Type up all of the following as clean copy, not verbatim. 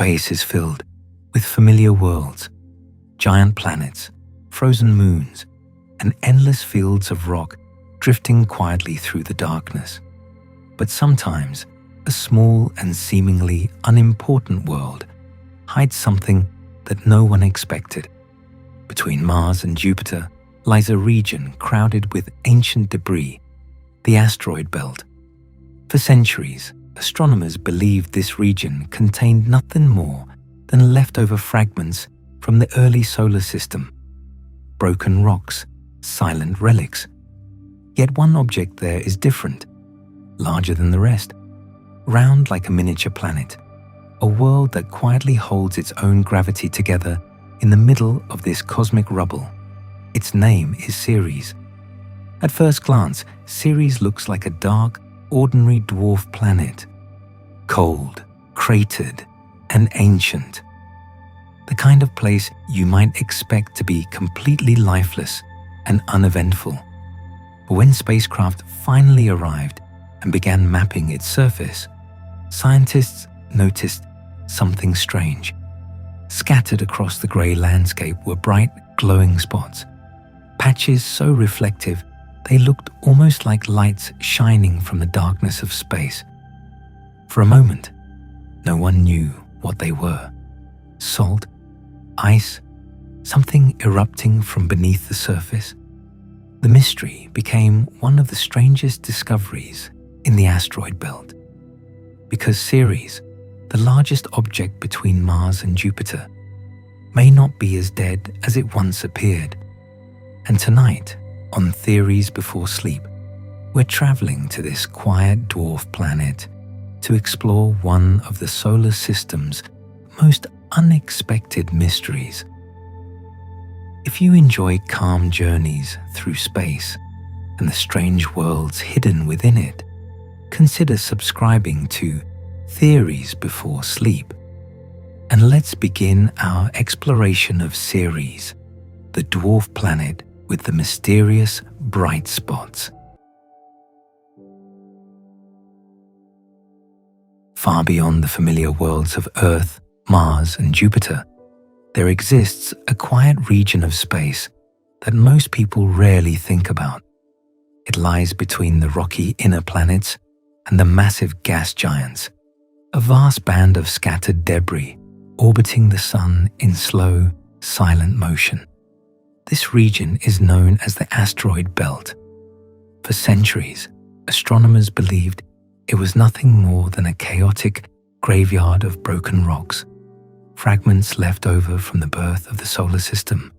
Space is filled with familiar worlds, giant planets, frozen moons, and endless fields of rock drifting quietly through the darkness. But sometimes, a small and seemingly unimportant world hides something that no one expected. Between Mars and Jupiter lies a region crowded with ancient debris, the asteroid belt. For centuries, astronomers believed this region contained nothing more than leftover fragments from the early solar system, broken rocks, silent relics. Yet one object there is different, larger than the rest, round like a miniature planet, a world that quietly holds its own gravity together in the middle of this cosmic rubble. Its name is Ceres. At first glance, Ceres looks like a dark, ordinary dwarf planet, cold, cratered, and ancient. The kind of place you might expect to be completely lifeless and uneventful. But when spacecraft finally arrived and began mapping its surface, scientists noticed something strange. Scattered across the grey landscape were bright, glowing spots, patches so reflective they looked almost like lights shining from the darkness of space. For a moment, no one knew what they were. Salt, ice, something erupting from beneath the surface. The mystery became one of the strangest discoveries in the asteroid belt. Because Ceres, the largest object between Mars and Jupiter, may not be as dead as it once appeared. And tonight, on Theories Before Sleep, we're traveling to this quiet dwarf planet to explore one of the solar system's most unexpected mysteries. If you enjoy calm journeys through space and the strange worlds hidden within it, consider subscribing to Theories Before Sleep. And let's begin our exploration of Ceres, the dwarf planet with the mysterious bright spots. Far beyond the familiar worlds of Earth, Mars, and Jupiter, there exists a quiet region of space that most people rarely think about. It lies between the rocky inner planets and the massive gas giants, a vast band of scattered debris orbiting the Sun in slow, silent motion. This region is known as the asteroid belt. For centuries, astronomers believed it was nothing more than a chaotic graveyard of broken rocks, fragments left over from the birth of the solar system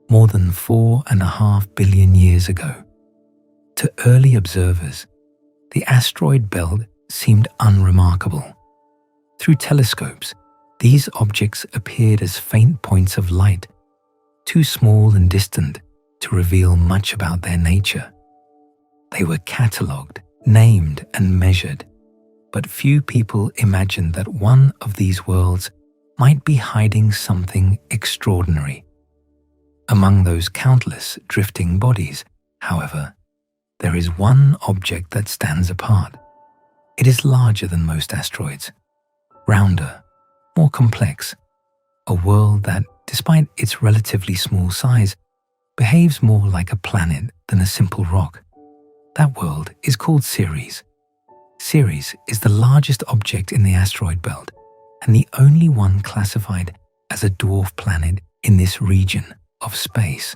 more than 4.5 billion years ago. To early observers, the asteroid belt seemed unremarkable. Through telescopes, these objects appeared as faint points of light, too small and distant to reveal much about their nature. They were catalogued, named, and measured, but few people imagined that one of these worlds might be hiding something extraordinary. Among those countless drifting bodies, however, there is one object that stands apart. It is larger than most asteroids, rounder, more complex, a world that, despite its relatively small size, behaves more like a planet than a simple rock. That world is called Ceres. Ceres is the largest object in the asteroid belt and the only one classified as a dwarf planet in this region of space.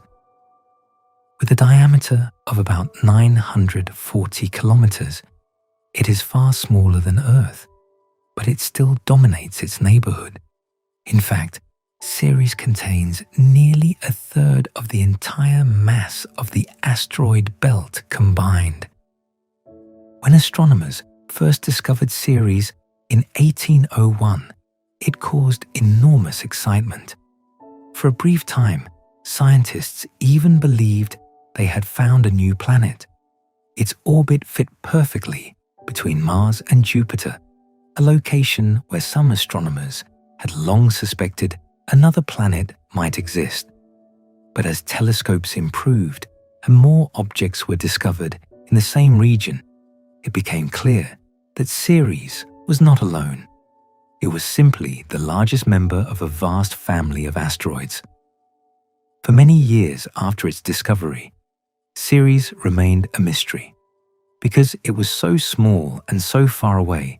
With a diameter of about 940 kilometers, it is far smaller than Earth, but it still dominates its neighborhood. In fact, Ceres contains nearly a third of the entire mass of the asteroid belt combined. When astronomers first discovered Ceres in 1801, it caused enormous excitement. For a brief time, scientists even believed they had found a new planet. Its orbit fit perfectly between Mars and Jupiter, a location where some astronomers had long suspected another planet might exist. But as telescopes improved and more objects were discovered in the same region, it became clear that Ceres was not alone. It was simply the largest member of a vast family of asteroids. For many years after its discovery, Ceres remained a mystery. Because it was so small and so far away,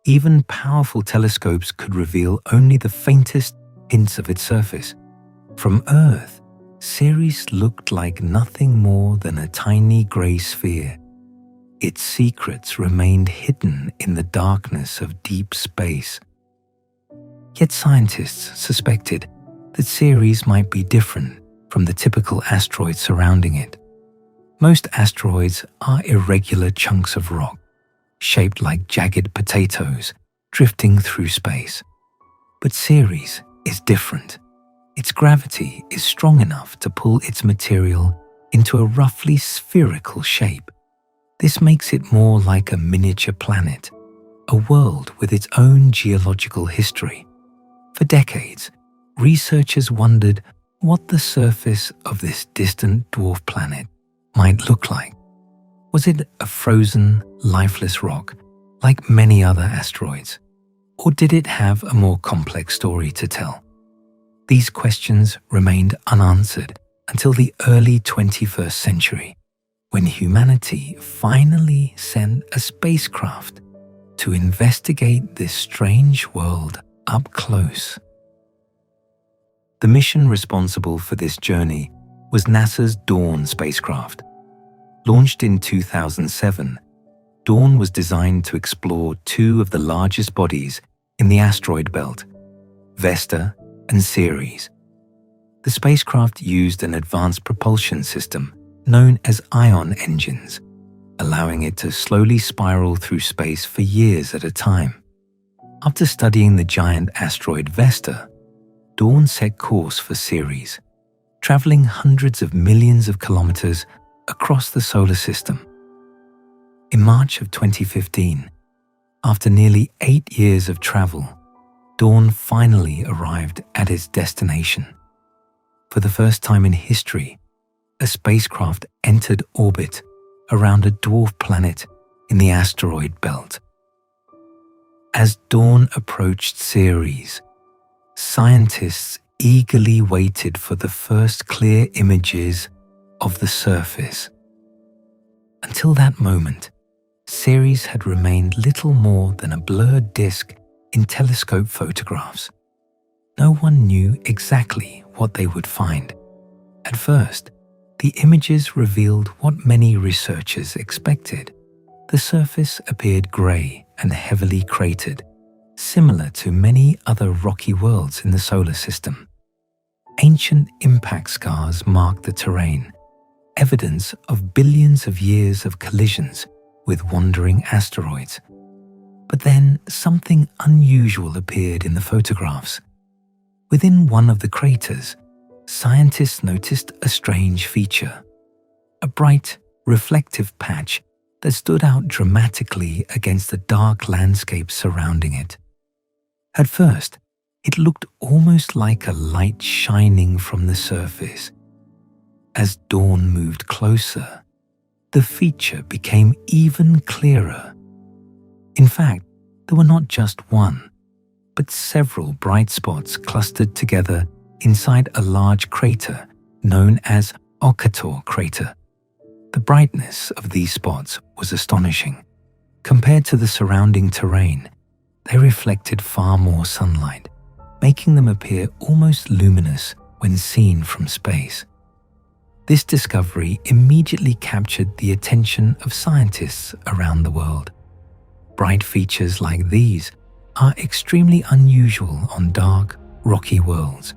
even powerful telescopes could reveal only the faintest hints of its surface. From Earth, Ceres looked like nothing more than a tiny grey sphere. Its secrets remained hidden in the darkness of deep space. Yet scientists suspected that Ceres might be different from the typical asteroids surrounding it. Most asteroids are irregular chunks of rock, shaped like jagged potatoes, drifting through space. But Ceres is different. Its gravity is strong enough to pull its material into a roughly spherical shape. This makes it more like a miniature planet, a world with its own geological history. For decades, researchers wondered what the surface of this distant dwarf planet might look like. Was it a frozen, lifeless rock like many other asteroids? Or did it have a more complex story to tell? These questions remained unanswered until the early 21st century, when humanity finally sent a spacecraft to investigate this strange world up close. The mission responsible for this journey was NASA's Dawn spacecraft. Launched in 2007, Dawn was designed to explore two of the largest bodies in the asteroid belt, Vesta and Ceres. The spacecraft used an advanced propulsion system known as ion engines, allowing it to slowly spiral through space for years at a time. After studying the giant asteroid Vesta, Dawn set course for Ceres, traveling hundreds of millions of kilometers across the solar system. In March of 2015, after nearly 8 years of travel, Dawn finally arrived at its destination. For the first time in history, a spacecraft entered orbit around a dwarf planet in the asteroid belt. As Dawn approached Ceres, scientists eagerly waited for the first clear images of the surface. Until that moment, Ceres had remained little more than a blurred disk in telescope photographs. No one knew exactly what they would find. At first, the images revealed what many researchers expected. The surface appeared grey and heavily cratered, similar to many other rocky worlds in the solar system. Ancient impact scars marked the terrain, evidence of billions of years of collisions with wandering asteroids. But then something unusual appeared in the photographs. Within one of the craters, scientists noticed a strange feature, a bright, reflective patch that stood out dramatically against the dark landscape surrounding it. At first, it looked almost like a light shining from the surface. As Dawn moved closer, the feature became even clearer. In fact, there were not just one, but several bright spots clustered together inside a large crater known as Occator crater. The brightness of these spots was astonishing. Compared to the surrounding terrain, they reflected far more sunlight, making them appear almost luminous when seen from space. This discovery immediately captured the attention of scientists around the world. Bright features like these are extremely unusual on dark, rocky worlds.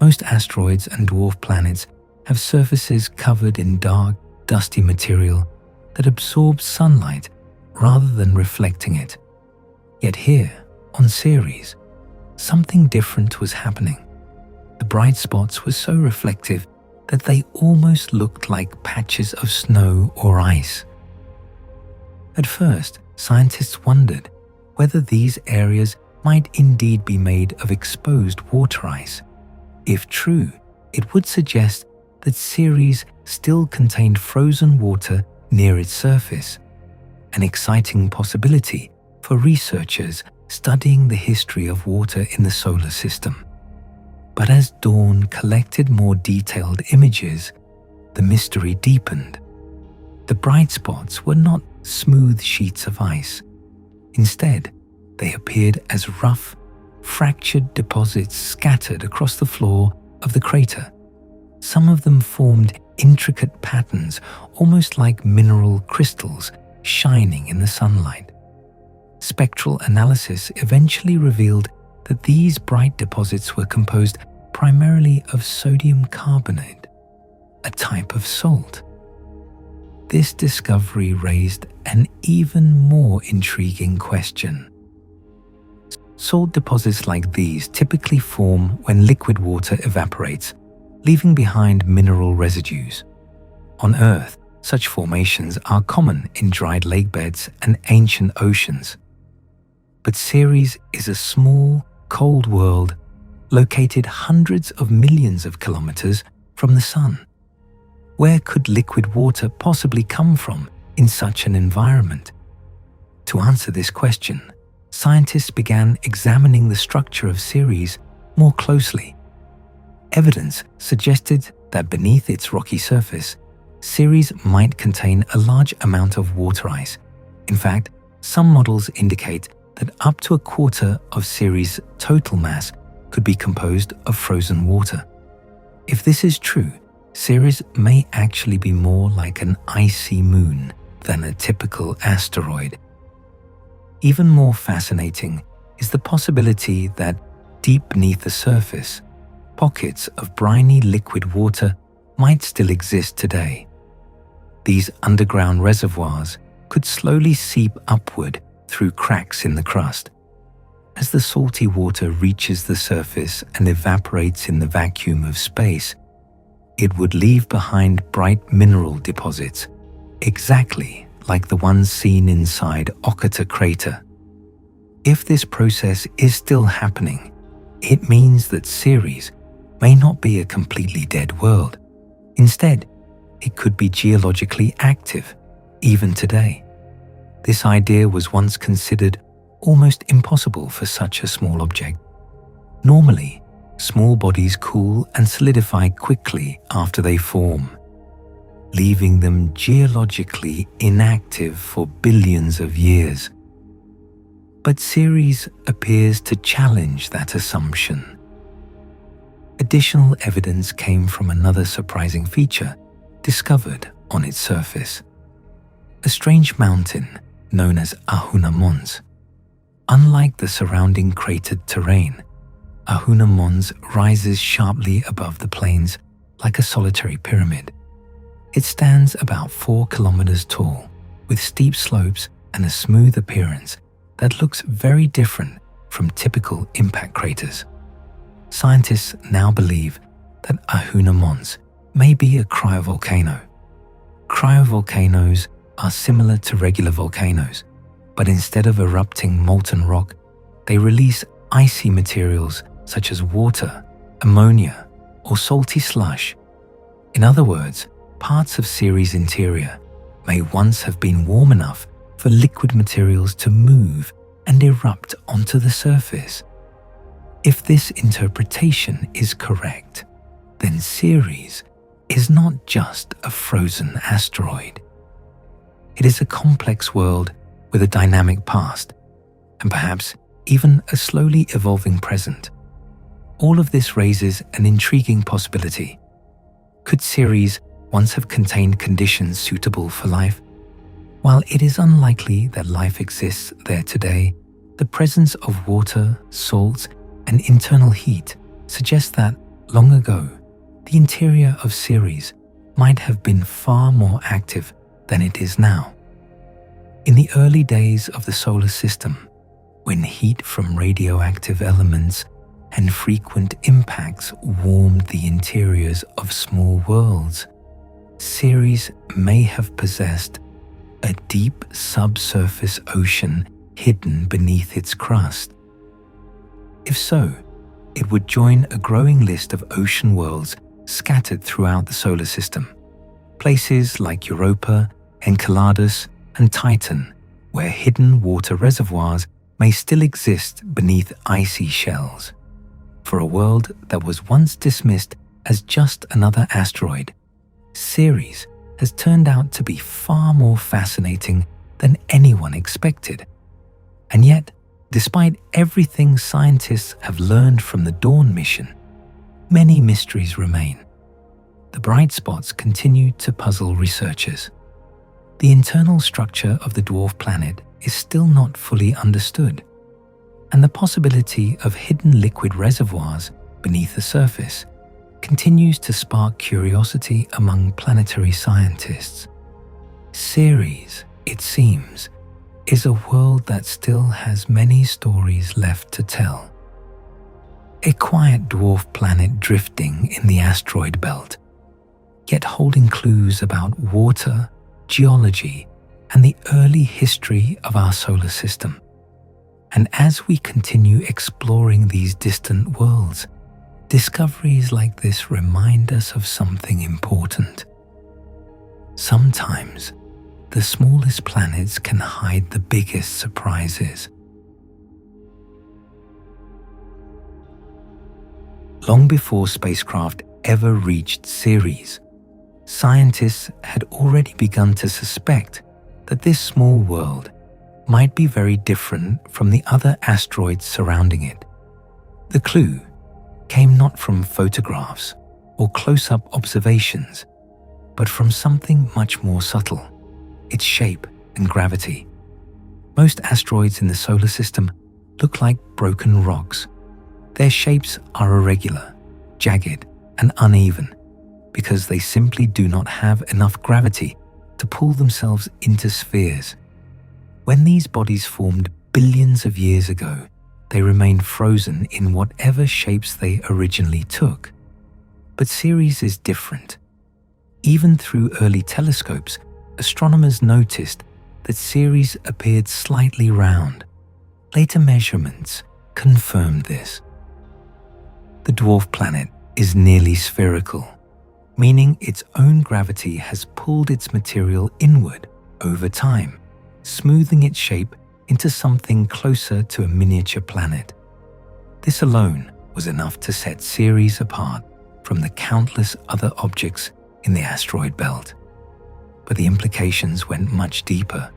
Most asteroids and dwarf planets have surfaces covered in dark, dusty material that absorbs sunlight rather than reflecting it. Yet here, on Ceres, something different was happening. The bright spots were so reflective that they almost looked like patches of snow or ice. At first, scientists wondered whether these areas might indeed be made of exposed water ice. If true, it would suggest that Ceres still contained frozen water near its surface, an exciting possibility for researchers studying the history of water in the solar system. But as dawn collected more detailed images, the mystery deepened. The bright spots were not smooth sheets of ice. Instead, they appeared as rough, fractured deposits scattered across the floor of the crater. Some of them formed intricate patterns, almost like mineral crystals shining in the sunlight. Spectral analysis eventually revealed that these bright deposits were composed primarily of sodium carbonate, a type of salt. This discovery raised an even more intriguing question. Salt deposits like these typically form when liquid water evaporates, leaving behind mineral residues. On Earth, such formations are common in dried lakebeds and ancient oceans. But Ceres is a small, cold world located hundreds of millions of kilometers from the Sun. Where could liquid water possibly come from in such an environment? To answer this question, scientists began examining the structure of Ceres more closely. Evidence suggested that beneath its rocky surface, Ceres might contain a large amount of water ice. In fact, some models indicate that up to a quarter of Ceres' total mass could be composed of frozen water. If this is true, Ceres may actually be more like an icy moon than a typical asteroid. Even more fascinating is the possibility that deep beneath the surface, pockets of briny liquid water might still exist today. These underground reservoirs could slowly seep upward through cracks in the crust. As the salty water reaches the surface and evaporates in the vacuum of space, it would leave behind bright mineral deposits, exactly like the ones seen inside Occator crater. If this process is still happening, it means that Ceres may not be a completely dead world. Instead, it could be geologically active, even today. This idea was once considered almost impossible for such a small object. Normally, small bodies cool and solidify quickly after they form, leaving them geologically inactive for billions of years. But Ceres appears to challenge that assumption. Additional evidence came from another surprising feature discovered on its surface. A strange mountain known as Ahuna Mons. Unlike the surrounding cratered terrain, Ahuna Mons rises sharply above the plains like a solitary pyramid. It stands about 4 kilometers tall, with steep slopes and a smooth appearance that looks very different from typical impact craters. Scientists now believe that Ahuna Mons may be a cryovolcano. Cryovolcanoes are similar to regular volcanoes, but instead of erupting molten rock, they release icy materials such as water, ammonia, or salty slush. In other words, parts of Ceres' interior may once have been warm enough for liquid materials to move and erupt onto the surface. If this interpretation is correct, then Ceres is not just a frozen asteroid. It is a complex world with a dynamic past, and perhaps even a slowly evolving present. All of this raises an intriguing possibility. Could Ceres once have contained conditions suitable for life? While it is unlikely that life exists there today, the presence of water, salts, and internal heat suggests that, long ago, the interior of Ceres might have been far more active than it is now. In the early days of the solar system, when heat from radioactive elements and frequent impacts warmed the interiors of small worlds, Ceres may have possessed a deep subsurface ocean hidden beneath its crust. If so, it would join a growing list of ocean worlds scattered throughout the solar system, places like Europa, Enceladus, and Titan, where hidden water reservoirs may still exist beneath icy shells. For a world that was once dismissed as just another asteroid, Ceres has turned out to be far more fascinating than anyone expected. And yet, despite everything scientists have learned from the Dawn mission, many mysteries remain. The bright spots continue to puzzle researchers. The internal structure of the dwarf planet is still not fully understood, and the possibility of hidden liquid reservoirs beneath the surface continues to spark curiosity among planetary scientists. Ceres, it seems, is a world that still has many stories left to tell. A quiet dwarf planet drifting in the asteroid belt, yet holding clues about water, geology, and the early history of our solar system. And as we continue exploring these distant worlds, discoveries like this remind us of something important. Sometimes, the smallest planets can hide the biggest surprises. Long before spacecraft ever reached Ceres, scientists had already begun to suspect that this small world might be very different from the other asteroids surrounding it. The clue came not from photographs or close-up observations, but from something much more subtle: its shape and gravity. Most asteroids in the solar system look like broken rocks. Their shapes are irregular, jagged, and uneven because they simply do not have enough gravity to pull themselves into spheres. When these bodies formed billions of years ago, they remained frozen in whatever shapes they originally took. But Ceres is different. Even through early telescopes, astronomers noticed that Ceres appeared slightly round. Later measurements confirmed this. The dwarf planet is nearly spherical, meaning its own gravity has pulled its material inward over time, smoothing its shape into something closer to a miniature planet. This alone was enough to set Ceres apart from the countless other objects in the asteroid belt. But the implications went much deeper.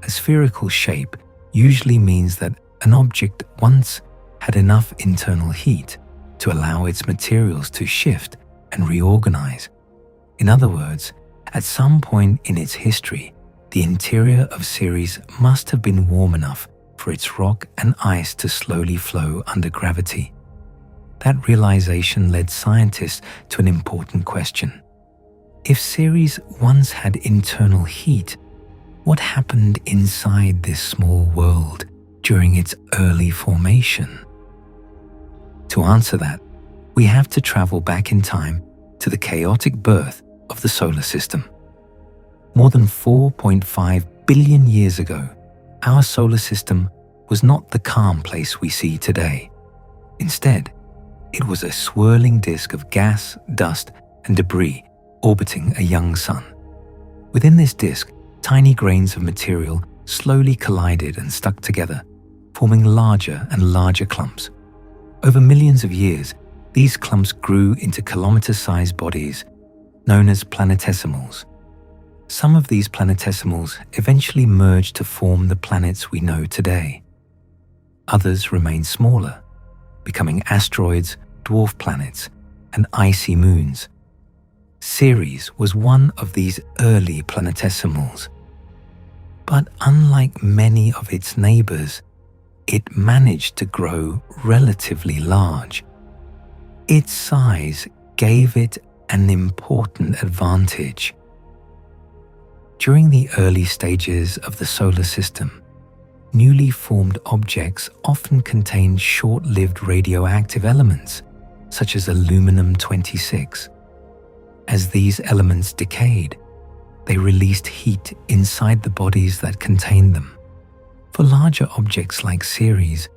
A spherical shape usually means that an object once had enough internal heat to allow its materials to shift and reorganize. In other words, at some point in its history, the interior of Ceres must have been warm enough for its rock and ice to slowly flow under gravity. That realization led scientists to an important question. If Ceres once had internal heat, what happened inside this small world during its early formation? To answer that, we have to travel back in time to the chaotic birth of the solar system. More than 4.5 billion years ago, our solar system was not the calm place we see today. Instead, it was a swirling disk of gas, dust, and debris orbiting a young sun. Within this disk, tiny grains of material slowly collided and stuck together, forming larger and larger clumps. Over millions of years, these clumps grew into kilometer-sized bodies known as planetesimals. Some of these planetesimals eventually merged to form the planets we know today. Others remained smaller, becoming asteroids, dwarf planets, and icy moons. Ceres was one of these early planetesimals. But unlike many of its neighbors, it managed to grow relatively large. Its size gave it an important advantage. During the early stages of the solar system, newly formed objects often contained short-lived radioactive elements, such as aluminum-26. As these elements decayed, they released heat inside the bodies that contained them. For larger objects like Ceres,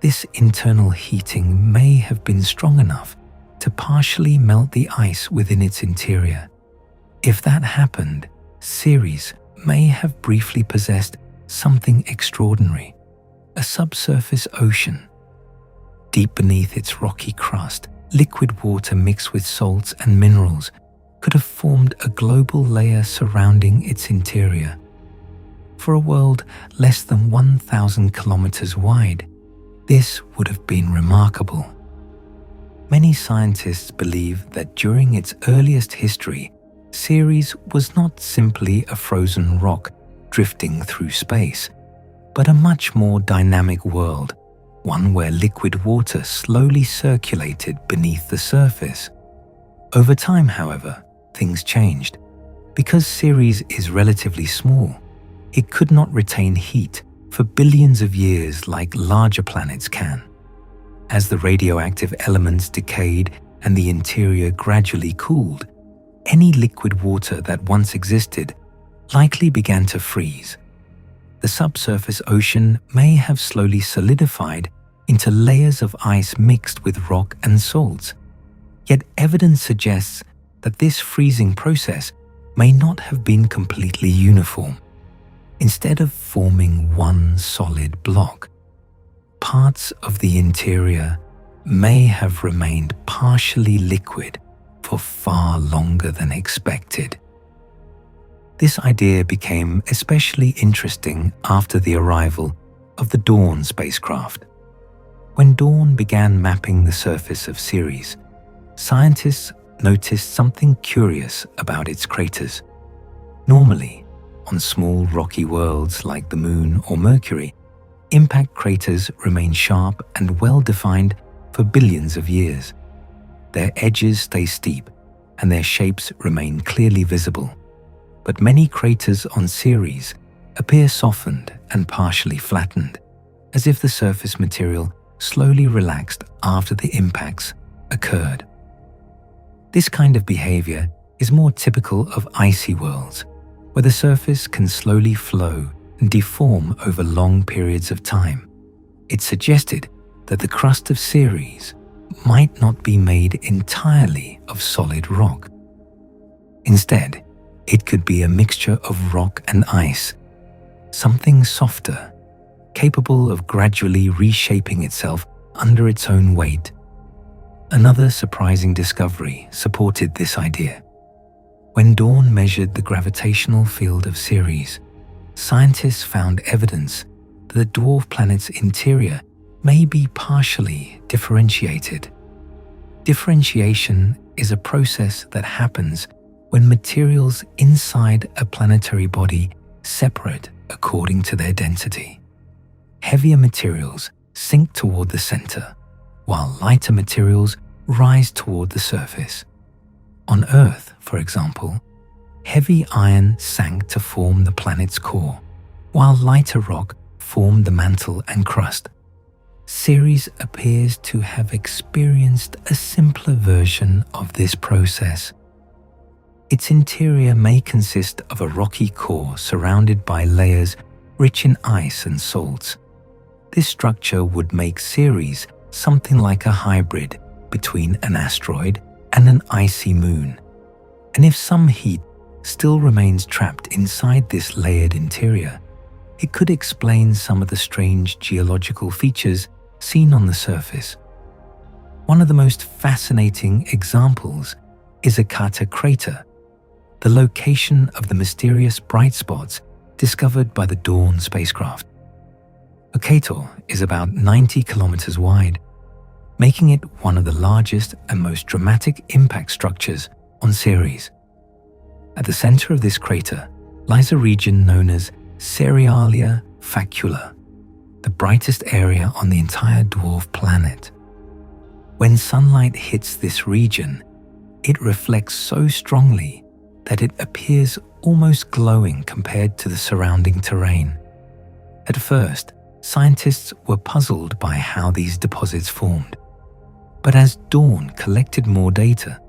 this internal heating may have been strong enough to partially melt the ice within its interior. If that happened, Ceres may have briefly possessed something extraordinary, a subsurface ocean. Deep beneath its rocky crust, liquid water mixed with salts and minerals could have formed a global layer surrounding its interior. For a world less than 1,000 kilometers wide, this would have been remarkable. Many scientists believe that during its earliest history, Ceres was not simply a frozen rock drifting through space, but a much more dynamic world, one where liquid water slowly circulated beneath the surface. Over time, however, things changed. Because Ceres is relatively small, it could not retain heat for billions of years like larger planets can. As the radioactive elements decayed and the interior gradually cooled, any liquid water that once existed likely began to freeze. The subsurface ocean may have slowly solidified into layers of ice mixed with rock and salts. Yet evidence suggests that this freezing process may not have been completely uniform. Instead of forming one solid block, parts of the interior may have remained partially liquid for far longer than expected. This idea became especially interesting after the arrival of the Dawn spacecraft. When Dawn began mapping the surface of Ceres, scientists noticed something curious about its craters. Normally, on small rocky worlds like the Moon or Mercury, impact craters remain sharp and well-defined for billions of years. Their edges stay steep and their shapes remain clearly visible. But many craters on Ceres appear softened and partially flattened, as if the surface material slowly relaxed after the impacts occurred. This kind of behavior is more typical of icy worlds, where the surface can slowly flow and deform over long periods of time. It suggested that the crust of Ceres might not be made entirely of solid rock. Instead, it could be a mixture of rock and ice, something softer, capable of gradually reshaping itself under its own weight. Another surprising discovery supported this idea. When Dawn measured the gravitational field of Ceres, scientists found evidence that the dwarf planet's interior may be partially differentiated. Differentiation is a process that happens when materials inside a planetary body separate according to their density. Heavier materials sink toward the center, while lighter materials rise toward the surface. On Earth, for example, heavy iron sank to form the planet's core, while lighter rock formed the mantle and crust. Ceres appears to have experienced a simpler version of this process. Its interior may consist of a rocky core surrounded by layers rich in ice and salts. This structure would make Ceres something like a hybrid between an asteroid and an icy moon. And if some heat still remains trapped inside this layered interior, it could explain some of the strange geological features seen on the surface. One of the most fascinating examples is Occator crater, the location of the mysterious bright spots discovered by the Dawn spacecraft. Occator is about 90 kilometers wide, making it one of the largest and most dramatic impact structures on Ceres. At the center of this crater lies a region known as Cerealia Facula, the brightest area on the entire dwarf planet. When sunlight hits this region, it reflects so strongly that it appears almost glowing compared to the surrounding terrain. At first, scientists were puzzled by how these deposits formed. But as Dawn collected more data,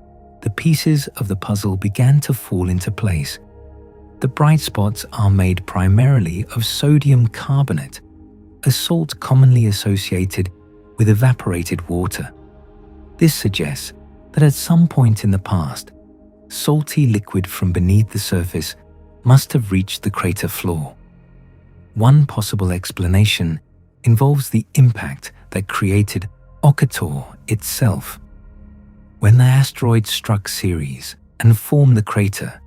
the pieces of the puzzle began to fall into place. The bright spots are made primarily of sodium carbonate, a salt commonly associated with evaporated water. This suggests that at some point in the past, salty liquid from beneath the surface must have reached the crater floor. One possible explanation involves the impact that created Occator itself. When the asteroid struck Ceres and formed the crater,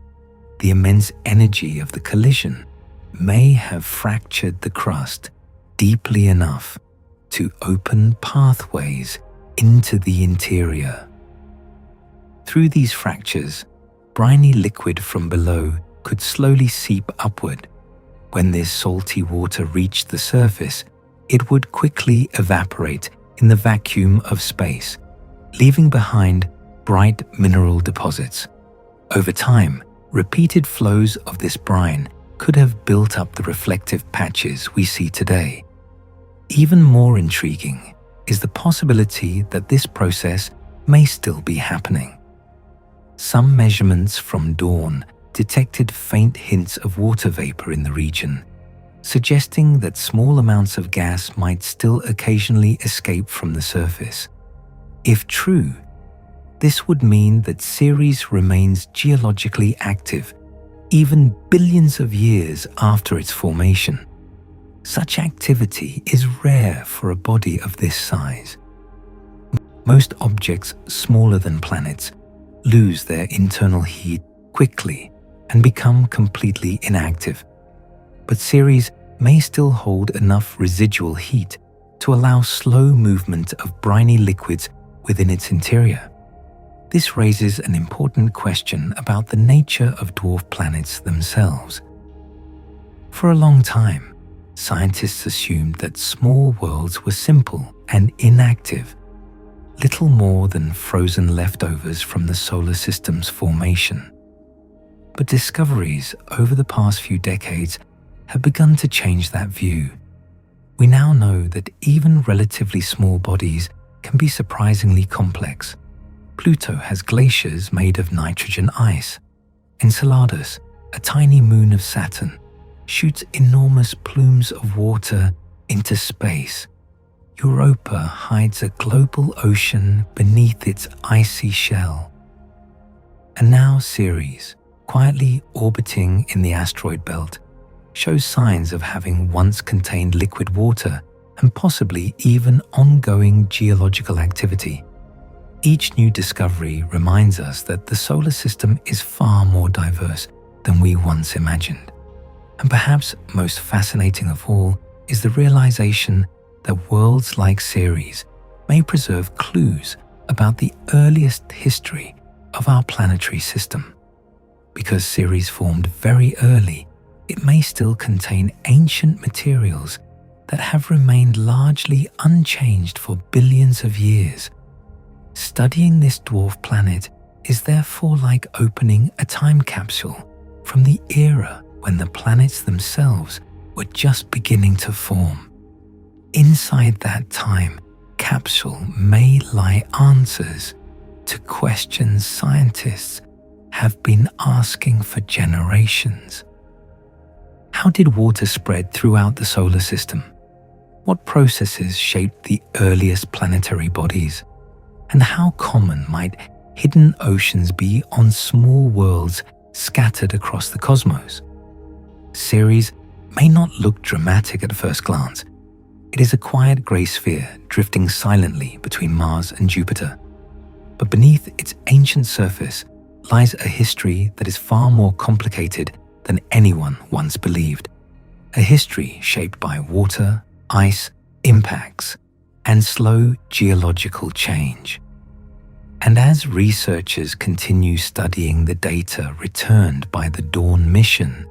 the immense energy of the collision may have fractured the crust deeply enough to open pathways into the interior. Through these fractures, briny liquid from below could slowly seep upward. When this salty water reached the surface, it would quickly evaporate in the vacuum of space, leaving behind bright mineral deposits. Over time, repeated flows of this brine could have built up the reflective patches we see today. Even more intriguing is the possibility that this process may still be happening. Some measurements from dawn detected faint hints of water vapor in the region, suggesting that small amounts of gas might still occasionally escape from the surface. If true, this would mean that Ceres remains geologically active even billions of years after its formation. Such activity is rare for a body of this size. Most objects smaller than planets lose their internal heat quickly and become completely inactive. But Ceres may still hold enough residual heat to allow slow movement of briny liquids within its interior. This raises an important question about the nature of dwarf planets themselves. For a long time, scientists assumed that small worlds were simple and inactive, little more than frozen leftovers from the solar system's formation. But discoveries over the past few decades have begun to change that view. We now know that even relatively small bodies can be surprisingly complex. Pluto has glaciers made of nitrogen ice. Enceladus, a tiny moon of Saturn, shoots enormous plumes of water into space. Europa hides a global ocean beneath its icy shell. And now Ceres, quietly orbiting in the asteroid belt, shows signs of having once contained liquid water and possibly even ongoing geological activity. Each new discovery reminds us that the solar system is far more diverse than we once imagined. And perhaps most fascinating of all is the realization that worlds like Ceres may preserve clues about the earliest history of our planetary system. Because Ceres formed very early, it may still contain ancient materials that have remained largely unchanged for billions of years. Studying this dwarf planet is therefore like opening a time capsule from the era when the planets themselves were just beginning to form. Inside that time capsule may lie answers to questions scientists have been asking for generations. How did water spread throughout the solar system? What processes shaped the earliest planetary bodies? And how common might hidden oceans be on small worlds scattered across the cosmos? Ceres may not look dramatic at first glance. It is a quiet grey sphere drifting silently between Mars and Jupiter. But beneath its ancient surface lies a history that is far more complicated than anyone once believed. A history shaped by water, ice, impacts, and slow geological change. And as researchers continue studying the data returned by the Dawn mission,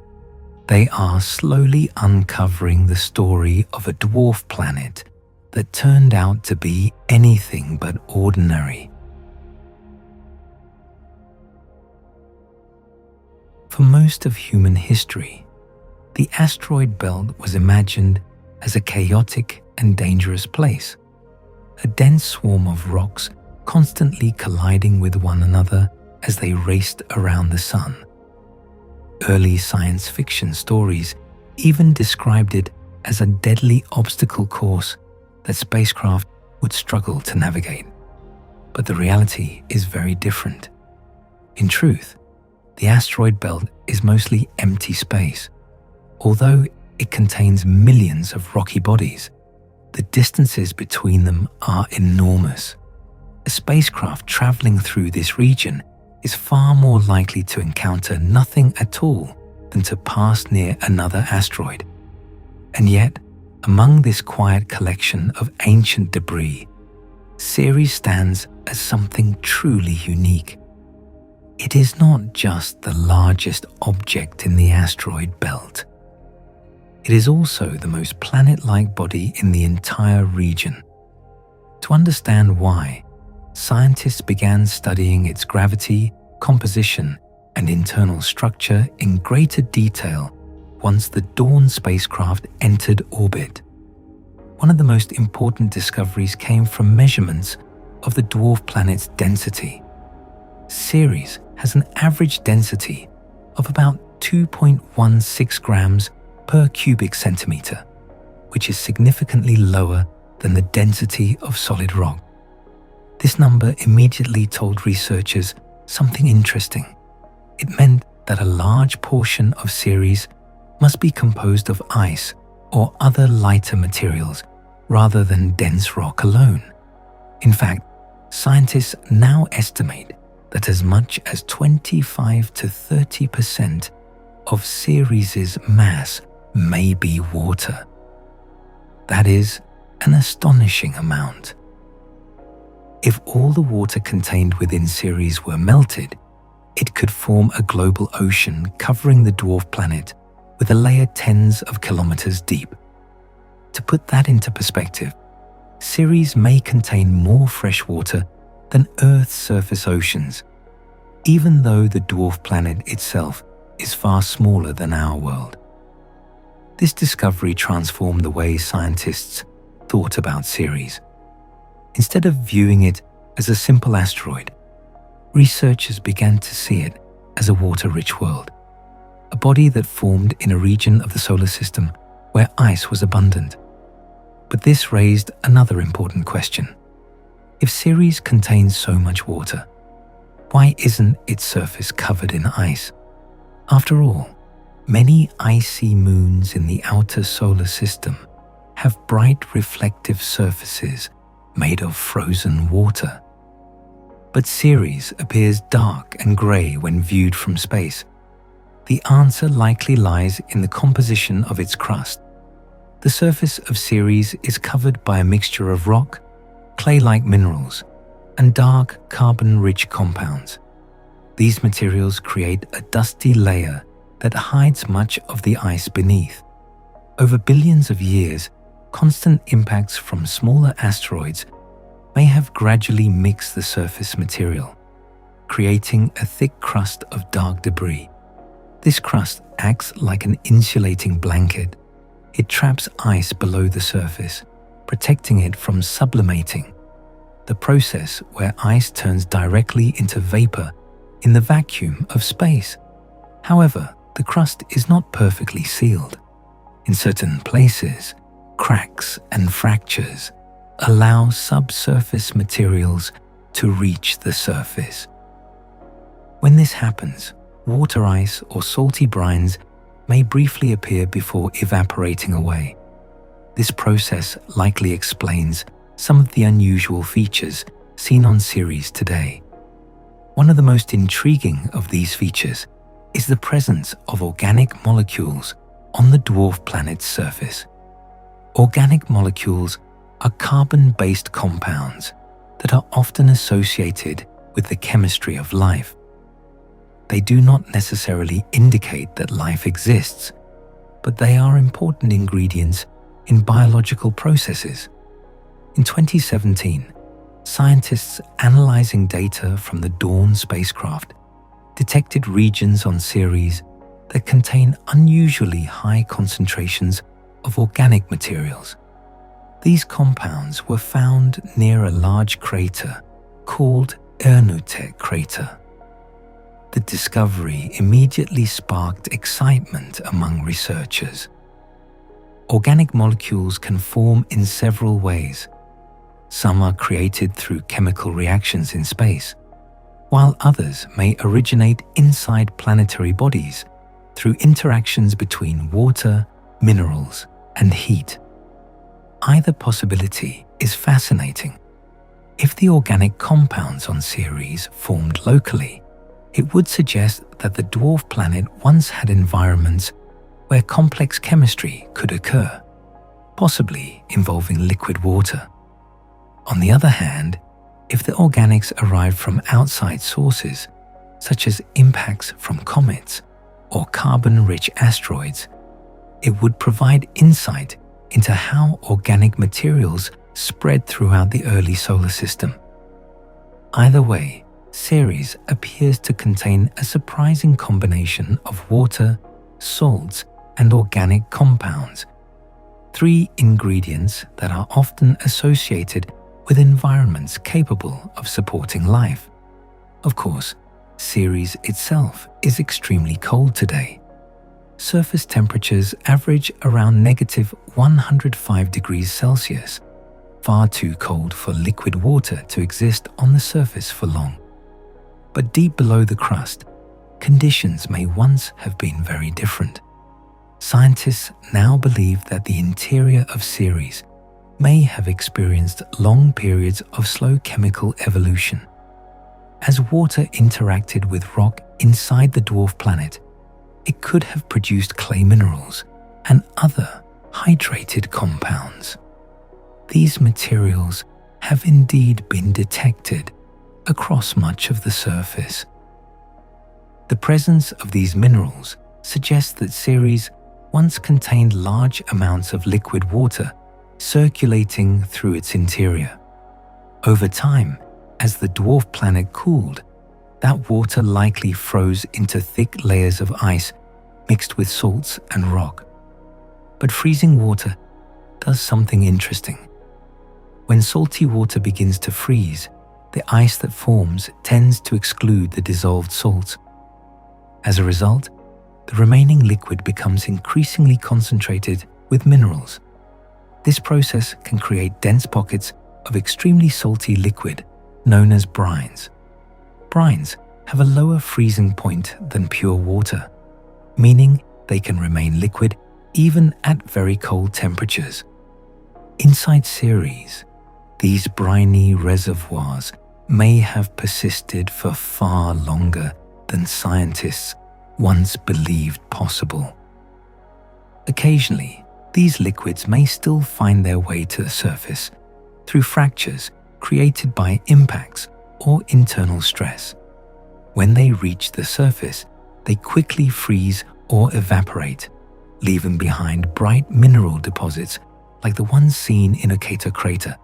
they are slowly uncovering the story of a dwarf planet that turned out to be anything but ordinary. For most of human history, the asteroid belt was imagined as a chaotic and dangerous place, a dense swarm of rocks constantly colliding with one another as they raced around the sun. Early science fiction stories even described it as a deadly obstacle course that spacecraft would struggle to navigate. But the reality is very different. In truth, the asteroid belt is mostly empty space. Although it contains millions of rocky bodies, the distances between them are enormous. A spacecraft traveling through this region is far more likely to encounter nothing at all than to pass near another asteroid. And yet, among this quiet collection of ancient debris, Ceres stands as something truly unique. It is not just the largest object in the asteroid belt. It is also the most planet-like body in the entire region. To understand why, scientists began studying its gravity, composition, and internal structure in greater detail once the Dawn spacecraft entered orbit. One of the most important discoveries came from measurements of the dwarf planet's density. Ceres has an average density of about 2.16 grams per cubic centimeter, which is significantly lower than the density of solid rock. This number immediately told researchers something interesting. It meant that a large portion of Ceres must be composed of ice or other lighter materials rather than dense rock alone. In fact, scientists now estimate that as much as 25 to 30% of Ceres's mass may be water. That is an astonishing amount. If all the water contained within Ceres were melted, it could form a global ocean covering the dwarf planet with a layer tens of kilometers deep. To put that into perspective, Ceres may contain more fresh water than Earth's surface oceans, even though the dwarf planet itself is far smaller than our world. This discovery transformed the way scientists thought about Ceres. Instead of viewing it as a simple asteroid, researchers began to see it as a water-rich world, a body that formed in a region of the solar system where ice was abundant. But this raised another important question. If Ceres contains so much water, why isn't its surface covered in ice? After all, many icy moons in the outer solar system have bright reflective surfaces made of frozen water. But Ceres appears dark and grey when viewed from space. The answer likely lies in the composition of its crust. The surface of Ceres is covered by a mixture of rock, clay-like minerals, and dark carbon-rich compounds. These materials create a dusty layer that hides much of the ice beneath. Over billions of years, constant impacts from smaller asteroids may have gradually mixed the surface material, creating a thick crust of dark debris. This crust acts like an insulating blanket. It traps ice below the surface, protecting it from sublimating, the process where ice turns directly into vapor in the vacuum of space. However, the crust is not perfectly sealed. In certain places, cracks and fractures allow subsurface materials to reach the surface. When this happens, water ice or salty brines may briefly appear before evaporating away. This process likely explains some of the unusual features seen on Ceres today. One of the most intriguing of these features is the presence of organic molecules on the dwarf planet's surface. Organic molecules are carbon-based compounds that are often associated with the chemistry of life. They do not necessarily indicate that life exists, but they are important ingredients in biological processes. In 2017, scientists analyzing data from the Dawn spacecraft detected regions on Ceres that contain unusually high concentrations of organic materials. These compounds were found near a large crater called Ernutek crater. The discovery immediately sparked excitement among researchers. Organic molecules can form in several ways. Some are created through chemical reactions in space, while others may originate inside planetary bodies through interactions between water, minerals, and heat. Either possibility is fascinating. If the organic compounds on Ceres formed locally, it would suggest that the dwarf planet once had environments where complex chemistry could occur, possibly involving liquid water. On the other hand, if the organics arrived from outside sources, such as impacts from comets or carbon-rich asteroids, it would provide insight into how organic materials spread throughout the early solar system. Either way, Ceres appears to contain a surprising combination of water, salts, and organic compounds, three ingredients that are often associated with environments capable of supporting life. Of course, Ceres itself is extremely cold today. Surface temperatures average around -105 degrees Celsius, far too cold for liquid water to exist on the surface for long. But deep below the crust, conditions may once have been very different. Scientists now believe that the interior of Ceres may have experienced long periods of slow chemical evolution. As water interacted with rock inside the dwarf planet, it could have produced clay minerals and other hydrated compounds. These materials have indeed been detected across much of the surface. The presence of these minerals suggests that Ceres once contained large amounts of liquid water circulating through its interior. Over time, as the dwarf planet cooled, that water likely froze into thick layers of ice mixed with salts and rock. But freezing water does something interesting. When salty water begins to freeze, the ice that forms tends to exclude the dissolved salts. As a result, the remaining liquid becomes increasingly concentrated with minerals. This process can create dense pockets of extremely salty liquid known as brines. Brines have a lower freezing point than pure water, meaning they can remain liquid even at very cold temperatures. Inside Ceres, these briny reservoirs may have persisted for far longer than scientists once believed possible. Occasionally, these liquids may still find their way to the surface through fractures created by impacts or internal stress. When they reach the surface, they quickly freeze or evaporate, leaving behind bright mineral deposits like the ones seen in Occator crater.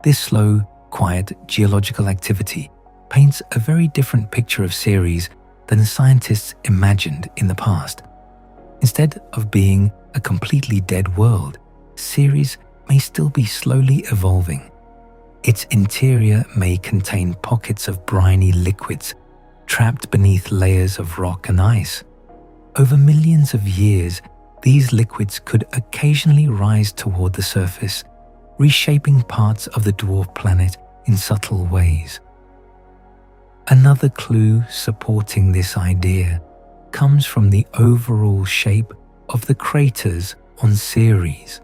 This slow, quiet geological activity paints a very different picture of Ceres than scientists imagined in the past. Instead of being a completely dead world, Ceres may still be slowly evolving. Its interior may contain pockets of briny liquids trapped beneath layers of rock and ice. Over millions of years, these liquids could occasionally rise toward the surface, reshaping parts of the dwarf planet in subtle ways. Another clue supporting this idea comes from the overall shape of the craters on Ceres.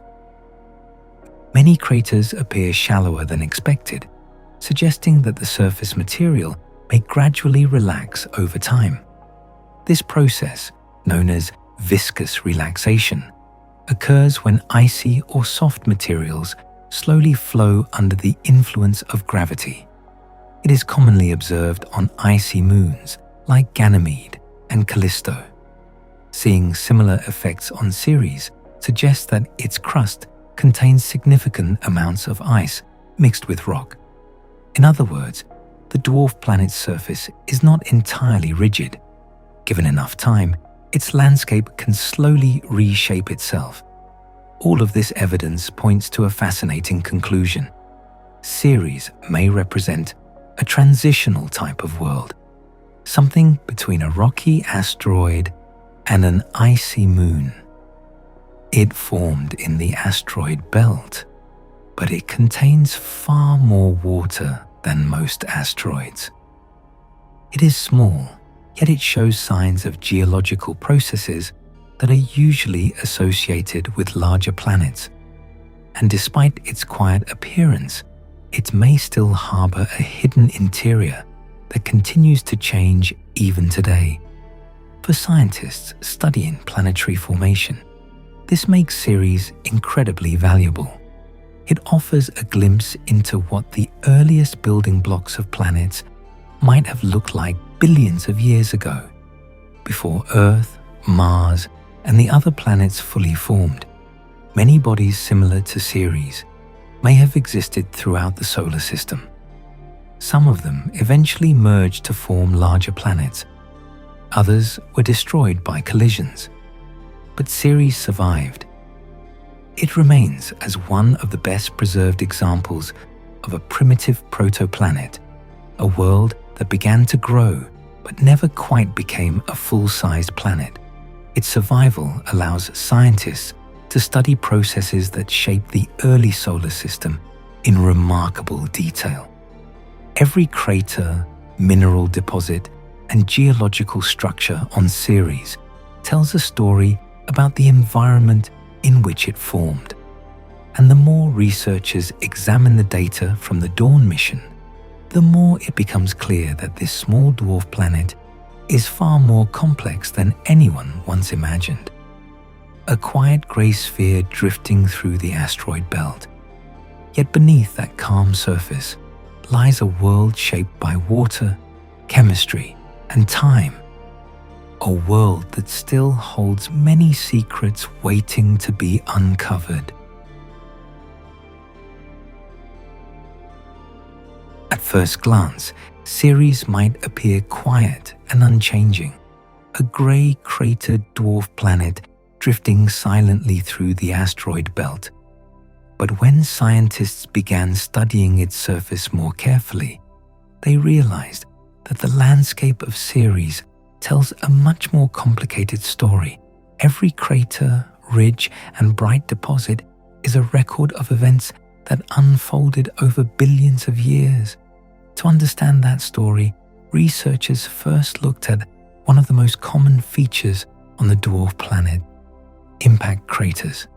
Many craters appear shallower than expected, suggesting that the surface material may gradually relax over time. This process, known as viscous relaxation, occurs when icy or soft materials slowly flow under the influence of gravity. It is commonly observed on icy moons like Ganymede and Callisto. Seeing similar effects on Ceres suggests that its crust contains significant amounts of ice mixed with rock. In other words, the dwarf planet's surface is not entirely rigid. Given enough time, its landscape can slowly reshape itself. All of this evidence points to a fascinating conclusion. Ceres may represent a transitional type of world, something between a rocky asteroid and an icy moon. It formed in the asteroid belt, but it contains far more water than most asteroids. It is small, yet it shows signs of geological processes that are usually associated with larger planets. and despite its quiet appearance, it may still harbor a hidden interior that continues to change even today. For scientists studying planetary formation, this makes Ceres incredibly valuable. It offers a glimpse into what the earliest building blocks of planets might have looked like billions of years ago, before Earth, Mars, and the other planets fully formed. Many bodies similar to Ceres may have existed throughout the solar system. Some of them eventually merged to form larger planets. Others were destroyed by collisions. But Ceres survived. It remains as one of the best preserved examples of a primitive protoplanet, a world that began to grow but never quite became a full-sized planet. Its survival allows scientists to study processes that shaped the early solar system in remarkable detail. Every crater, mineral deposit, and geological structure on Ceres tells a story about the environment in which it formed. And the more researchers examine the data from the Dawn mission, the more it becomes clear that this small dwarf planet is far more complex than anyone once imagined. A quiet grey sphere drifting through the asteroid belt. Yet beneath that calm surface lies a world shaped by water, chemistry, and time. A world that still holds many secrets waiting to be uncovered. At first glance, Ceres might appear quiet and unchanging, a grey cratered dwarf planet drifting silently through the asteroid belt. But when scientists began studying its surface more carefully, they realized that the landscape of Ceres tells a much more complicated story. Every crater, ridge, and bright deposit is a record of events that unfolded over billions of years. To understand that story, researchers first looked at one of the most common features on the dwarf planet: impact craters.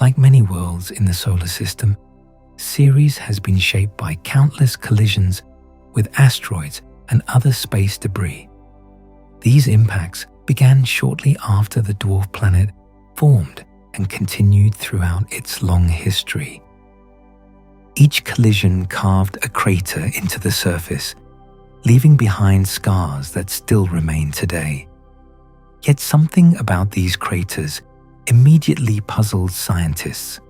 Like many worlds in the solar system, Ceres has been shaped by countless collisions with asteroids and other space debris. These impacts began shortly after the dwarf planet formed and continued throughout its long history. Each collision carved a crater into the surface, leaving behind scars that still remain today. Yet something about these craters immediately puzzled scientists.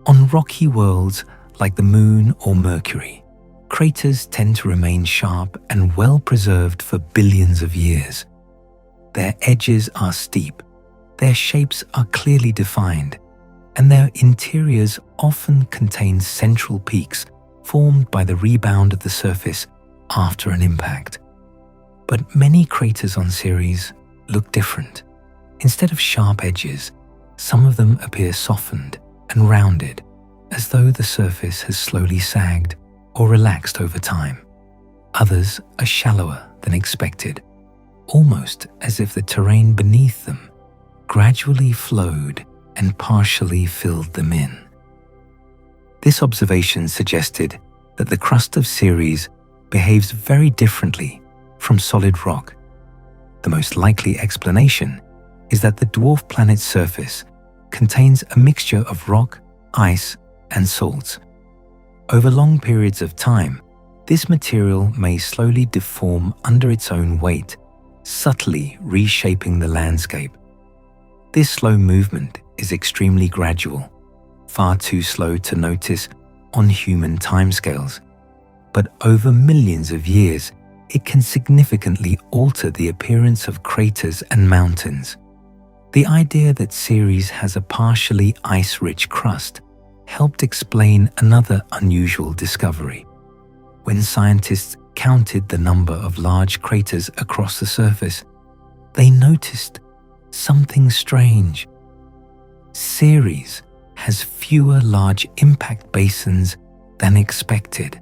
On rocky worlds like the Moon or Mercury, craters tend to remain sharp and well preserved for billions of years. Their edges are steep, their shapes are clearly defined, and their interiors often contain central peaks formed by the rebound of the surface after an impact. But many craters on Ceres look different. Instead of sharp edges, some of them appear softened and rounded, as though the surface has slowly sagged or relaxed over time. Others are shallower than expected, almost as if the terrain beneath them gradually flowed and partially filled them in. This observation suggested that the crust of Ceres behaves very differently from solid rock. The most likely explanation is that the dwarf planet's surface contains a mixture of rock, ice, and salts. Over long periods of time, this material may slowly deform under its own weight, subtly reshaping the landscape. This slow movement is extremely gradual, far too slow to notice on human timescales. But over millions of years, it can significantly alter the appearance of craters and mountains. The idea that Ceres has a partially ice-rich crust helped explain another unusual discovery. When scientists counted the number of large craters across the surface, they noticed something strange. Ceres has fewer large impact basins than expected.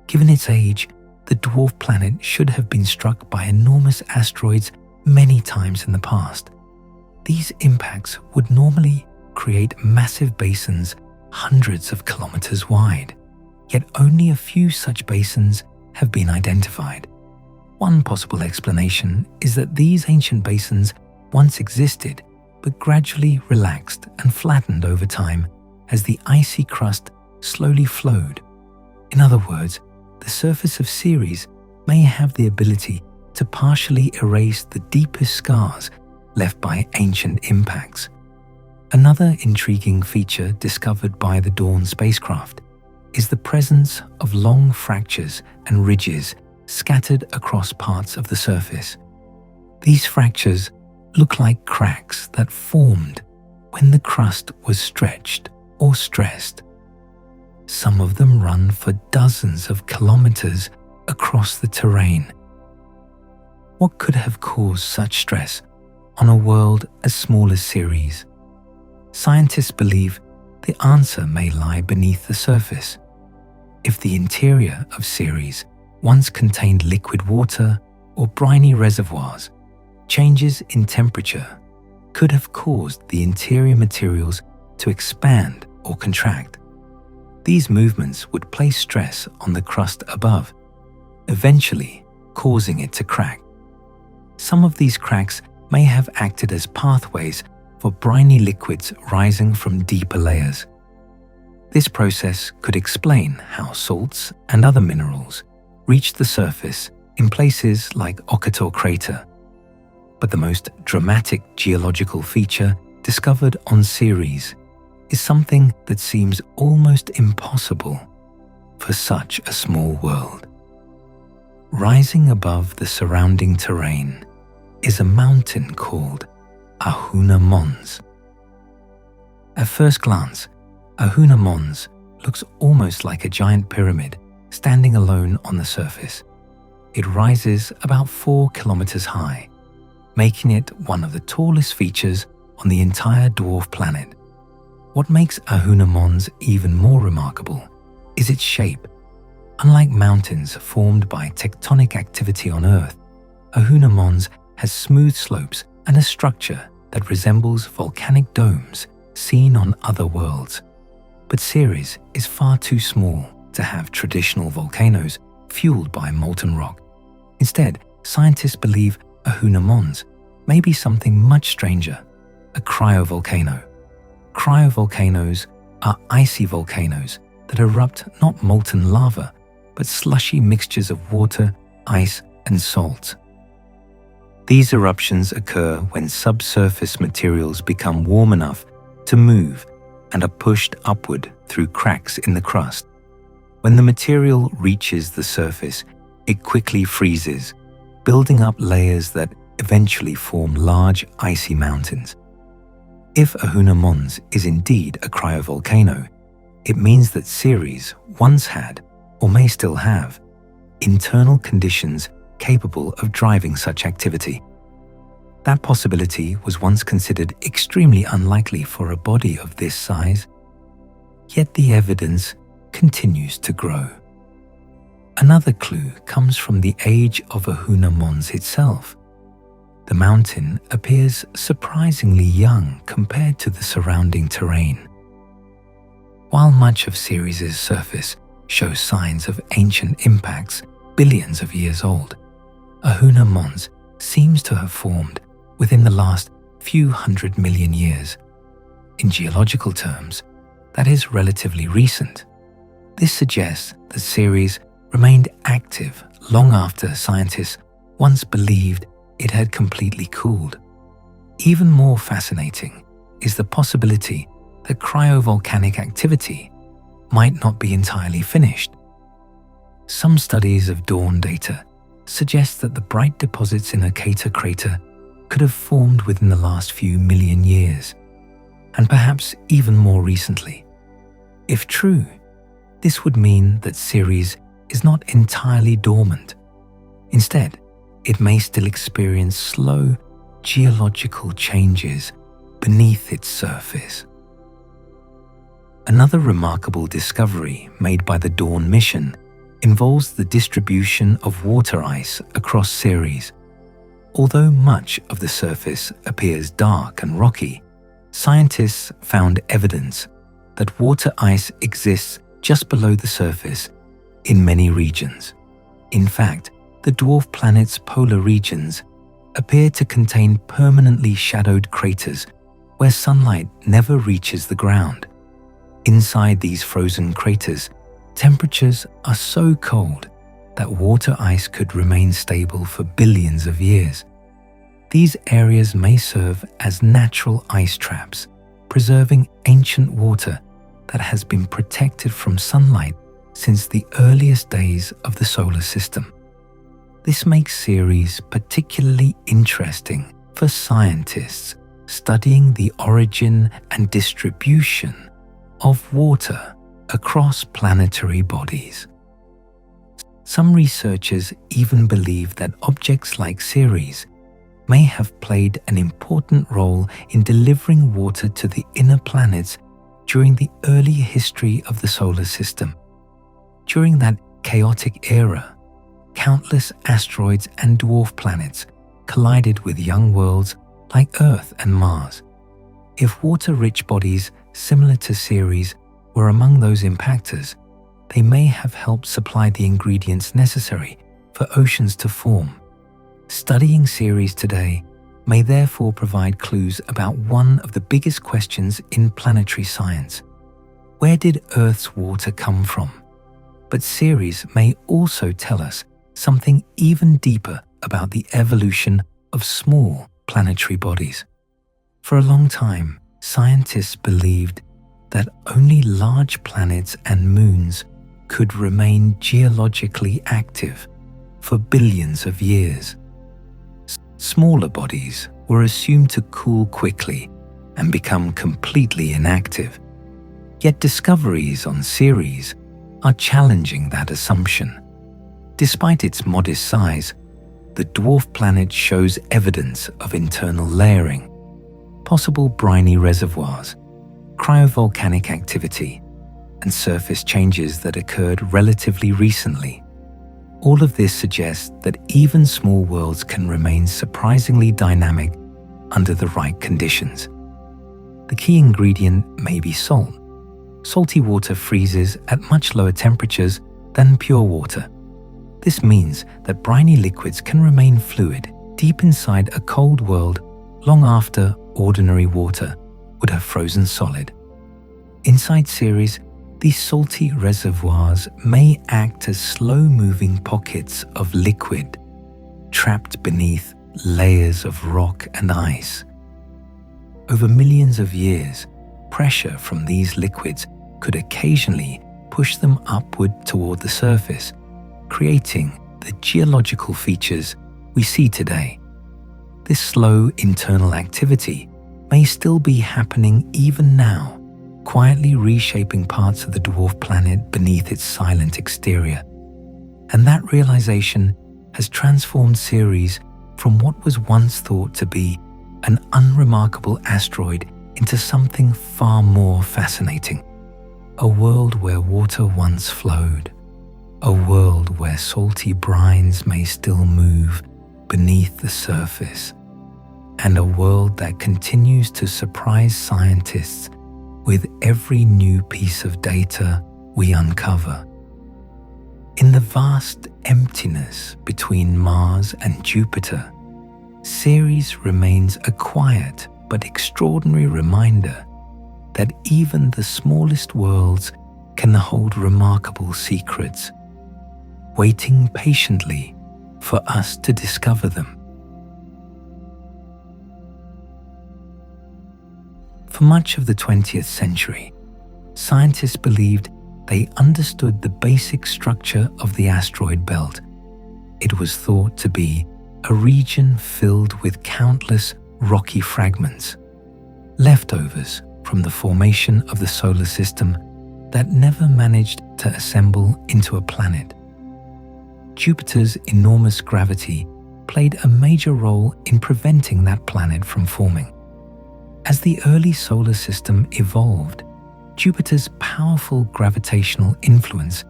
Given its age, the dwarf planet should have been struck by enormous asteroids many times in the past. These impacts would normally create massive basins hundreds of kilometers wide, yet only a few such basins have been identified. One possible explanation is that these ancient basins once existed but gradually relaxed and flattened over time as the icy crust slowly flowed. In other words, the surface of Ceres may have the ability to partially erase the deepest scars left by ancient impacts. Another intriguing feature discovered by the Dawn spacecraft is the presence of long fractures and ridges scattered across parts of the surface. These fractures look like cracks that formed when the crust was stretched or stressed. Some of them run for dozens of kilometers across the terrain. What could have caused such stress on a world as small as Ceres? Scientists believe the answer may lie beneath the surface. If the interior of Ceres once contained liquid water or briny reservoirs, changes in temperature could have caused the interior materials to expand or contract. These movements would place stress on the crust above, eventually causing it to crack. Some of these cracks may have acted as pathways for briny liquids rising from deeper layers. This process could explain how salts and other minerals reach the surface in places like Occator crater. But the most dramatic geological feature discovered on Ceres is something that seems almost impossible for such a small world. Rising above the surrounding terrain is a mountain called Ahuna Mons. At first glance, Ahuna Mons looks almost like a giant pyramid standing alone on the surface. It rises about 4 kilometers high, making it one of the tallest features on the entire dwarf planet. What makes Ahuna Mons even more remarkable is its shape. Unlike mountains formed by tectonic activity on Earth, Ahuna Mons has smooth slopes and a structure that resembles volcanic domes seen on other worlds. But Ceres is far too small to have traditional volcanoes fueled by molten rock. Instead, scientists believe Ahuna Mons may be something much stranger, a cryovolcano. Cryovolcanoes are icy volcanoes that erupt not molten lava, but slushy mixtures of water, ice, and salt. These eruptions occur when subsurface materials become warm enough to move and are pushed upward through cracks in the crust. When the material reaches the surface, it quickly freezes, building up layers that eventually form large icy mountains. If Ahuna Mons is indeed a cryovolcano, it means that Ceres once had, or may still have, internal conditions capable of driving such activity. That possibility was once considered extremely unlikely for a body of this size, yet the evidence continues to grow. Another clue comes from the age of Ahuna Mons itself. The mountain appears surprisingly young compared to the surrounding terrain. While much of Ceres' surface shows signs of ancient impacts billions of years old, Ahuna Mons seems to have formed within the last few 100 million years. In geological terms, that is relatively recent. This suggests that Ceres remained active long after scientists once believed it had completely cooled. Even more fascinating is the possibility that cryovolcanic activity might not be entirely finished. Some studies of Dawn data suggest that the bright deposits in Occator crater could have formed within the last few million years, and perhaps even more recently. If true, this would mean that Ceres is not entirely dormant. Instead, it may still experience slow geological changes beneath its surface. Another remarkable discovery made by the Dawn mission involves the distribution of water ice across Ceres. Although much of the surface appears dark and rocky, scientists found evidence that water ice exists just below the surface in many regions. In fact, the dwarf planet's polar regions appear to contain permanently shadowed craters where sunlight never reaches the ground. Inside these frozen craters, temperatures are so cold that water ice could remain stable for billions of years. These areas may serve as natural ice traps, preserving ancient water that has been protected from sunlight since the earliest days of the solar system. This makes Ceres particularly interesting for scientists studying the origin and distribution of water across planetary bodies. Some researchers even believe that objects like Ceres may have played an important role in delivering water to the inner planets during the early history of the solar system. During that chaotic era, countless asteroids and dwarf planets collided with young worlds like Earth and Mars. If water-rich bodies similar to Ceres were among those impactors, they may have helped supply the ingredients necessary for oceans to form. Studying Ceres today may therefore provide clues about one of the biggest questions in planetary science. Where did Earth's water come from? But Ceres may also tell us something even deeper about the evolution of small planetary bodies. For a long time, scientists believed that only large planets and moons could remain geologically active for billions of years. Smaller bodies were assumed to cool quickly and become completely inactive. Yet discoveries on Ceres are challenging that assumption. Despite its modest size, the dwarf planet shows evidence of internal layering, possible briny reservoirs, cryovolcanic activity, and surface changes that occurred relatively recently. All of this suggests that even small worlds can remain surprisingly dynamic under the right conditions. The key ingredient may be salt. Salty water freezes at much lower temperatures than pure water. This means that briny liquids can remain fluid deep inside a cold world long after ordinary water would have frozen solid. Inside Ceres, these salty reservoirs may act as slow-moving pockets of liquid trapped beneath layers of rock and ice. Over millions of years, pressure from these liquids could occasionally push them upward toward the surface, creating the geological features we see today. This slow internal activity may still be happening even now, quietly reshaping parts of the dwarf planet beneath its silent exterior. And that realization has transformed Ceres from what was once thought to be an unremarkable asteroid into something far more fascinating. A world where water once flowed. A world where salty brines may still move beneath the surface. And a world that continues to surprise scientists with every new piece of data we uncover. In the vast emptiness between Mars and Jupiter, Ceres remains a quiet but extraordinary reminder that even the smallest worlds can hold remarkable secrets, waiting patiently for us to discover them. For much of the 20th century, scientists believed they understood the basic structure of the asteroid belt. It was thought to be a region filled with countless rocky fragments, leftovers from the formation of the solar system that never managed to assemble into a planet. Jupiter's enormous gravity played a major role in preventing that planet from forming. As the early solar system evolved, Jupiter's powerful gravitational influence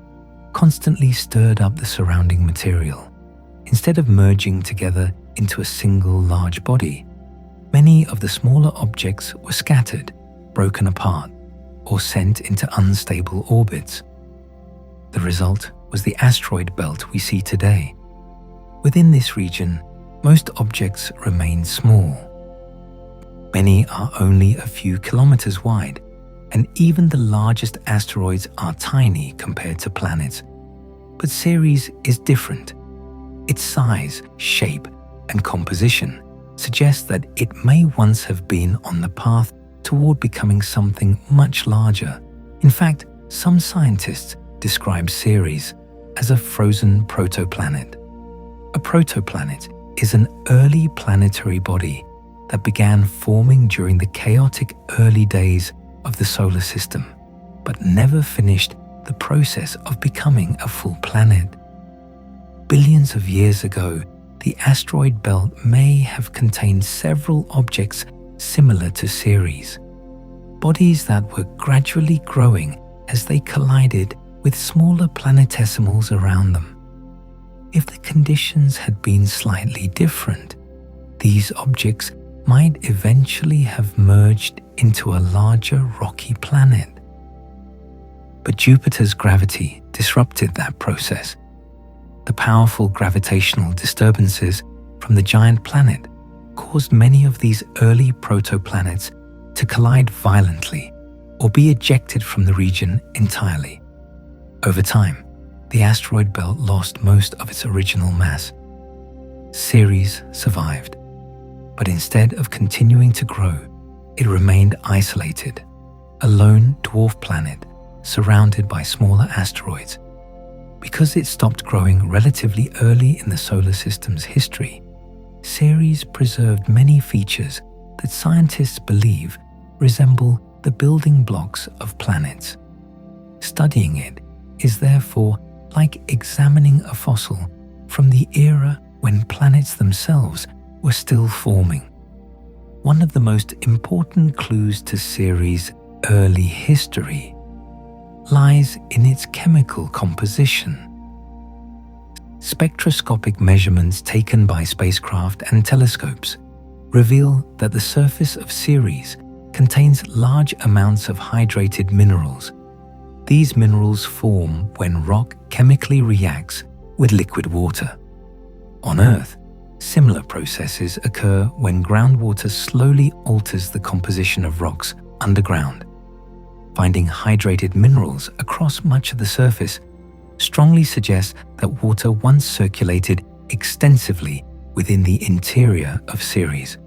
constantly stirred up the surrounding material. Instead of merging together into a single large body, Many of the smaller objects were scattered, broken apart, or sent into unstable orbits. The result was the asteroid belt we see today. Within this region, most objects remain small. Many are only a few kilometers wide, and even the largest asteroids are tiny compared to planets. But Ceres is different. Its size, shape, and composition suggest that it may once have been on the path toward becoming something much larger. In fact, some scientists describe Ceres as a frozen protoplanet. A protoplanet is an early planetary body that began forming during the chaotic early days of the solar system, but never finished the process of becoming a full planet. Billions of years ago, the asteroid belt may have contained several objects similar to Ceres, bodies that were gradually growing as they collided with smaller planetesimals around them. If the conditions had been slightly different, these objects might eventually have merged into a larger rocky planet. But Jupiter's gravity disrupted that process. The powerful gravitational disturbances from the giant planet caused many of these early protoplanets to collide violently or be ejected from the region entirely. Over time, the asteroid belt lost most of its original mass. Ceres survived, but instead of continuing to grow, it remained isolated, a lone dwarf planet surrounded by smaller asteroids. Because it stopped growing relatively early in the solar system's history, Ceres preserved many features that scientists believe resemble the building blocks of planets. Studying it is therefore like examining a fossil from the era when planets themselves were still forming. One of the most important clues to Ceres' early history lies in its chemical composition. Spectroscopic measurements taken by spacecraft and telescopes reveal that the surface of Ceres contains large amounts of hydrated minerals. These minerals form when rock chemically reacts with liquid water. On Earth, similar processes occur when groundwater slowly alters the composition of rocks underground. Finding hydrated minerals across much of the surface strongly suggests that water once circulated extensively within the interior of Ceres.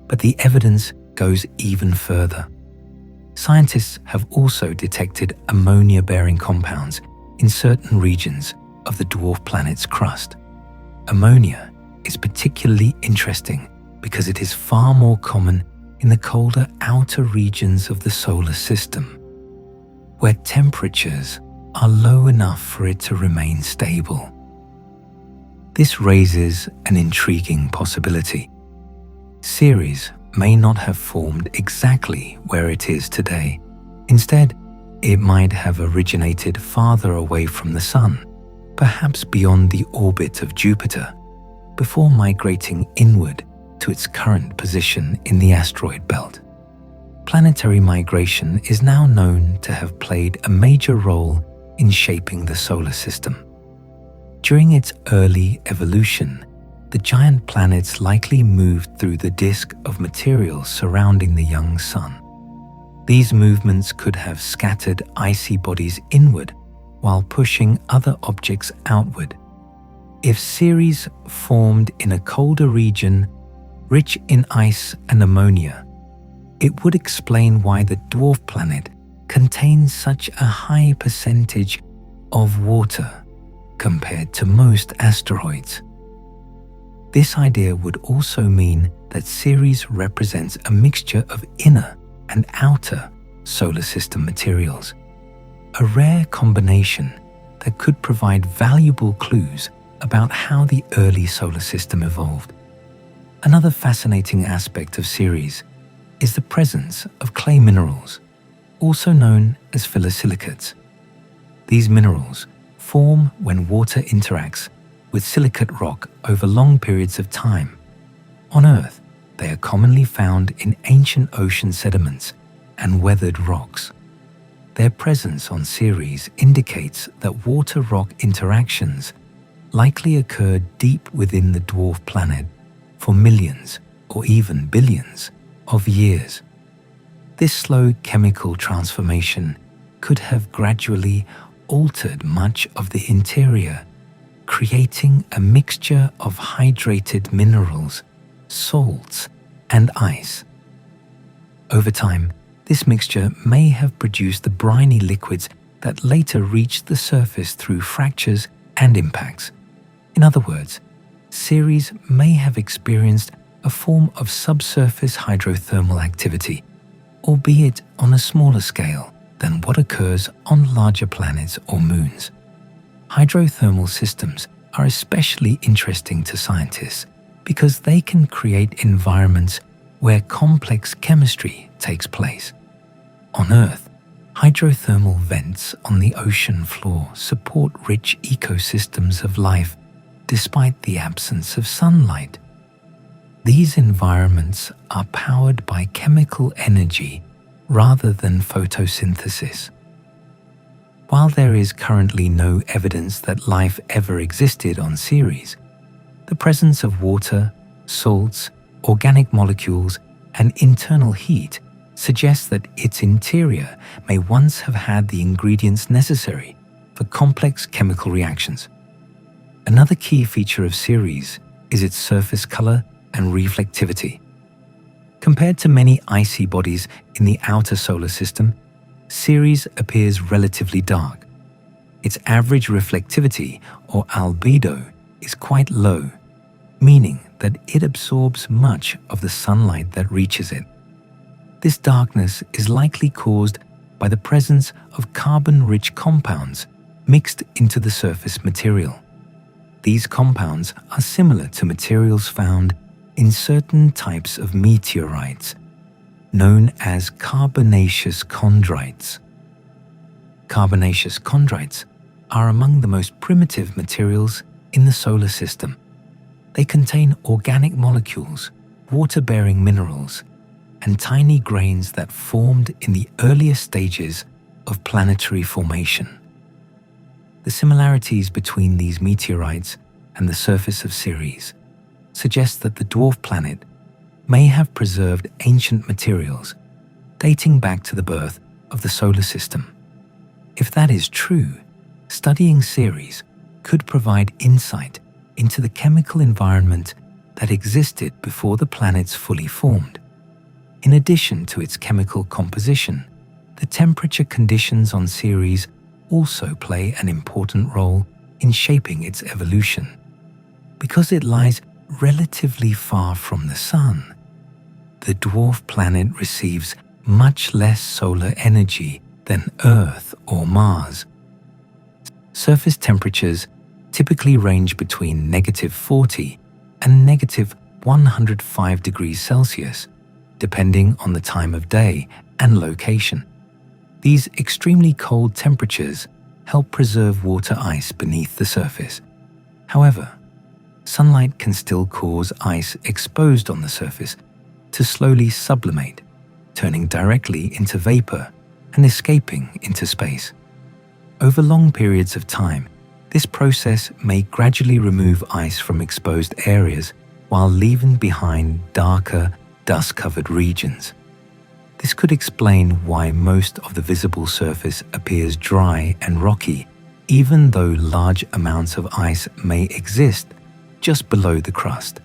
But the evidence goes even further. Scientists have also detected ammonia-bearing compounds in certain regions of the dwarf planet's crust. Ammonia is particularly interesting because it is far more common in the colder outer regions of the solar system, where temperatures are low enough for it to remain stable. This raises an intriguing possibility. Ceres may not have formed exactly where it is today. Instead, it might have originated farther away from the Sun, perhaps beyond the orbit of Jupiter, before migrating inward to its current position in the asteroid belt. Planetary migration is now known to have played a major role in shaping the solar system. During its early evolution, the giant planets likely moved through the disk of material surrounding the young Sun. These movements could have scattered icy bodies inward while pushing other objects outward. If Ceres formed in a colder region rich in ice and ammonia, it would explain why the dwarf planet contains such a high percentage of water compared to most asteroids. This idea would also mean that Ceres represents a mixture of inner and outer solar system materials, a rare combination that could provide valuable clues about how the early solar system evolved. Another fascinating aspect of Ceres is the presence of clay minerals, also known as phyllosilicates. These minerals form when water interacts with silicate rock over long periods of time. On Earth, They are commonly found in ancient ocean sediments and weathered rocks. Their presence on Ceres indicates that water-rock interactions likely occurred deep within the dwarf planet for millions or even billions of years. This slow chemical transformation could have gradually altered much of the interior, creating a mixture of hydrated minerals, salts, and ice. Over time, this mixture may have produced the briny liquids that later reached the surface through fractures and impacts. In other words, Ceres may have experienced a form of subsurface hydrothermal activity, albeit on a smaller scale than what occurs on larger planets or moons. Hydrothermal systems are especially interesting to scientists because they can create environments where complex chemistry takes place. On Earth, hydrothermal vents on the ocean floor support rich ecosystems of life despite the absence of sunlight. These environments are powered by chemical energy rather than photosynthesis. While there is currently no evidence that life ever existed on Ceres, the presence of water, salts, organic molecules, and internal heat suggests that its interior may once have had the ingredients necessary for complex chemical reactions. Another key feature of Ceres is its surface color and reflectivity. Compared to many icy bodies in the outer solar system, Ceres appears relatively dark. Its average reflectivity, or albedo, is quite low, meaning that it absorbs much of the sunlight that reaches it. This darkness is likely caused by the presence of carbon-rich compounds mixed into the surface material. These compounds are similar to materials found in certain types of meteorites, known as carbonaceous chondrites. Carbonaceous chondrites are among the most primitive materials in the solar system. They contain organic molecules, water-bearing minerals, and tiny grains that formed in the earliest stages of planetary formation. The similarities between these meteorites and the surface of Ceres suggest that the dwarf planet may have preserved ancient materials dating back to the birth of the solar system. If that is true, studying Ceres could provide insight into the chemical environment that existed before the planets fully formed. In addition to its chemical composition, the temperature conditions on Ceres also play an important role in shaping its evolution. Because it lies relatively far from the Sun, the dwarf planet receives much less solar energy than Earth or Mars. Surface temperatures typically range between -40 and -105 degrees Celsius, depending on the time of day and location. These extremely cold temperatures help preserve water ice beneath the surface. However, sunlight can still cause ice exposed on the surface to slowly sublimate, turning directly into vapor and escaping into space. Over long periods of time, this process may gradually remove ice from exposed areas while leaving behind darker, dust-covered regions. This could explain why most of the visible surface appears dry and rocky, even though large amounts of ice may exist just below the crust.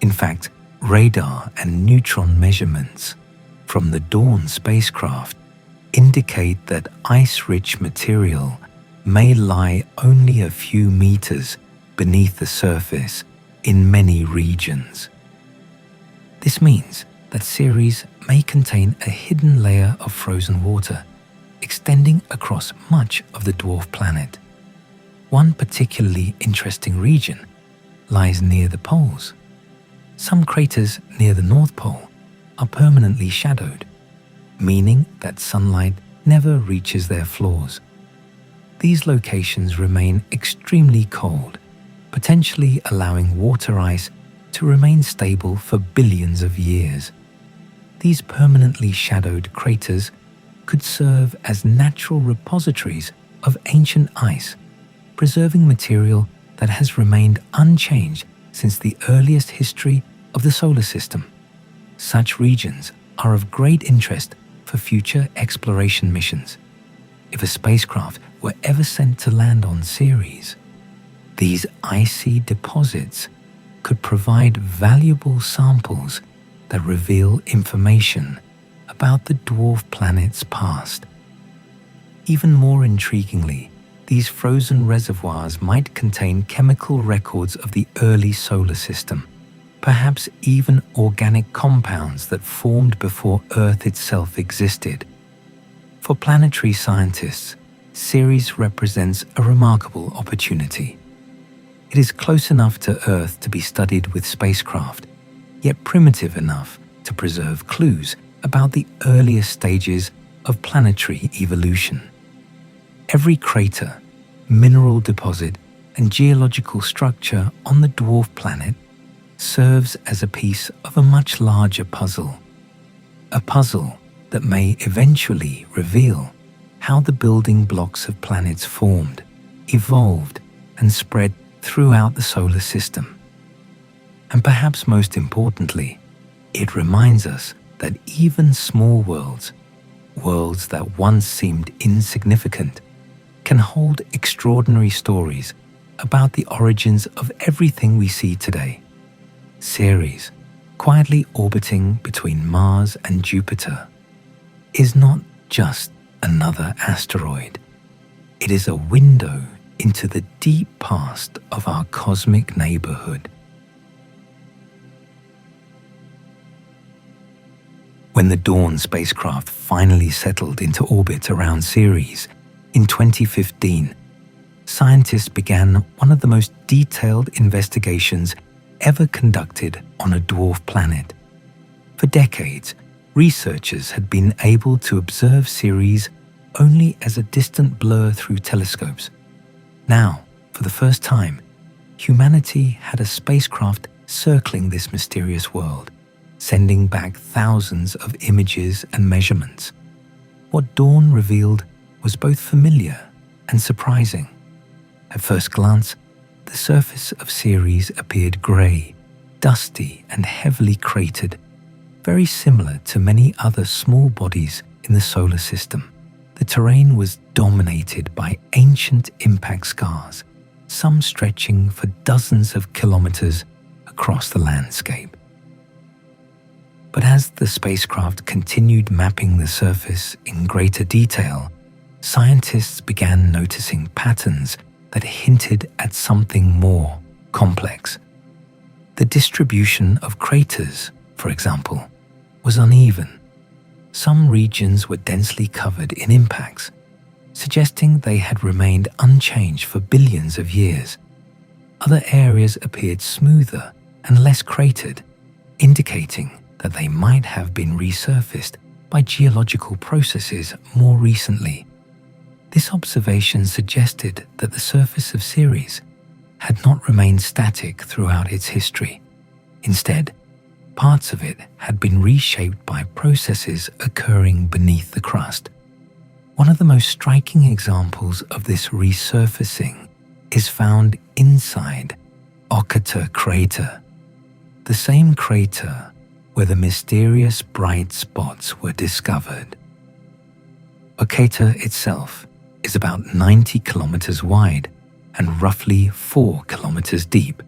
In fact, radar and neutron measurements from the Dawn spacecraft indicate that ice-rich material may lie only a few meters beneath the surface in many regions. This means that Ceres may contain a hidden layer of frozen water extending across much of the dwarf planet. One particularly interesting region lies near the poles. Some craters near the North Pole are permanently shadowed, meaning that sunlight never reaches their floors. These locations remain extremely cold, potentially allowing water ice to remain stable for billions of years. These permanently shadowed craters could serve as natural repositories of ancient ice, preserving material that has remained unchanged since the earliest history of the solar system. Such regions are of great interest for future exploration missions. If a spacecraft were ever sent to land on Ceres, these icy deposits could provide valuable samples that reveal information about the dwarf planet's past. Even more intriguingly, these frozen reservoirs might contain chemical records of the early solar system, perhaps even organic compounds that formed before Earth itself existed. For planetary scientists, Ceres represents a remarkable opportunity. It is close enough to Earth to be studied with spacecraft, yet primitive enough to preserve clues about the earliest stages of planetary evolution. Every crater, mineral deposit, and geological structure on the dwarf planet serves as a piece of a much larger puzzle. A puzzle that may eventually reveal how the building blocks of planets formed, evolved, and spread throughout the solar system. And perhaps most importantly, it reminds us that even small worlds that once seemed insignificant, can hold extraordinary stories about the origins of everything we see today. Ceres, quietly orbiting between Mars and Jupiter, is not just another asteroid. It is a window into the deep past of our cosmic neighborhood. When the Dawn spacecraft finally settled into orbit around Ceres in 2015, scientists began one of the most detailed investigations ever conducted on a dwarf planet. For decades, researchers had been able to observe Ceres only as a distant blur through telescopes. Now, for the first time, humanity had a spacecraft circling this mysterious world, sending back thousands of images and measurements. What Dawn revealed was both familiar and surprising. At first glance, the surface of Ceres appeared grey, dusty, and heavily cratered, very similar to many other small bodies in the solar system. The terrain was dominated by ancient impact scars, some stretching for dozens of kilometers across the landscape. But as the spacecraft continued mapping the surface in greater detail, scientists began noticing patterns that hinted at something more complex. The distribution of craters, for example, was uneven. Some regions were densely covered in impacts, suggesting they had remained unchanged for billions of years. Other areas appeared smoother and less cratered, indicating that they might have been resurfaced by geological processes more recently. This observation suggested that the surface of Ceres had not remained static throughout its history. Instead, parts of it had been reshaped by processes occurring beneath the crust. One of the most striking examples of this resurfacing is found inside Occator crater, the same crater where the mysterious bright spots were discovered. Occator itself is about 90 kilometers wide and roughly 4 kilometers deep,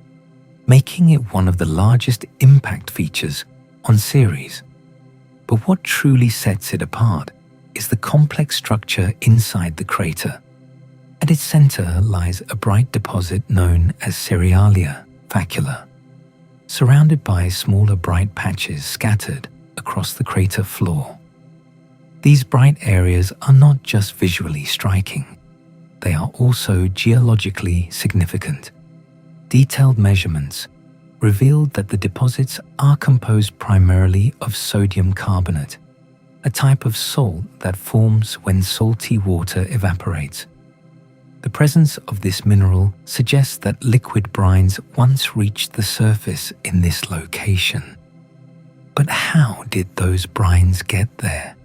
making it one of the largest impact features on Ceres. But what truly sets it apart is the complex structure inside the crater. At its center lies a bright deposit known as Cerealia facula, surrounded by smaller bright patches scattered across the crater floor. These bright areas are not just visually striking, they are also geologically significant. Detailed measurements revealed that the deposits are composed primarily of sodium carbonate, a type of salt that forms when salty water evaporates. The presence of this mineral suggests that liquid brines once reached the surface in this location. But how did those brines get there?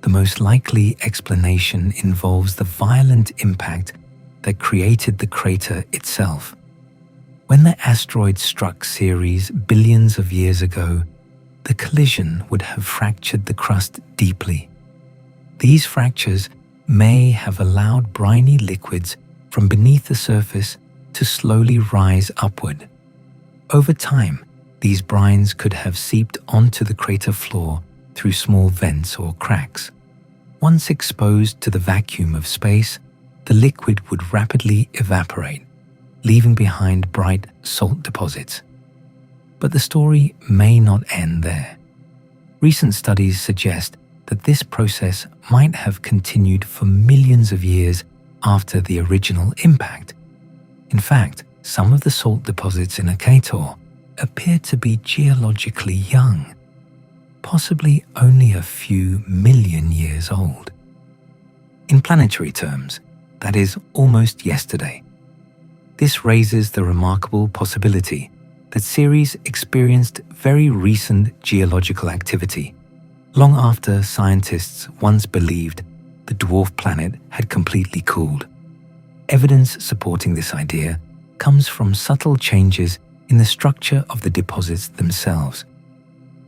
The most likely explanation involves the violent impact that created the crater itself. When the asteroid struck Ceres billions of years ago, the collision would have fractured the crust deeply. These fractures may have allowed briny liquids from beneath the surface to slowly rise upward. Over time, these brines could have seeped onto the crater floor through small vents or cracks. Once exposed to the vacuum of space, the liquid would rapidly evaporate, leaving behind bright salt deposits. But the story may not end there. Recent studies suggest that this process might have continued for millions of years after the original impact. In fact, some of the salt deposits in Occator appear to be geologically young, possibly only a few million years old. In planetary terms, that is almost yesterday. This raises the remarkable possibility that Ceres experienced very recent geological activity, long after scientists once believed the dwarf planet had completely cooled. Evidence supporting this idea comes from subtle changes in the structure of the deposits themselves.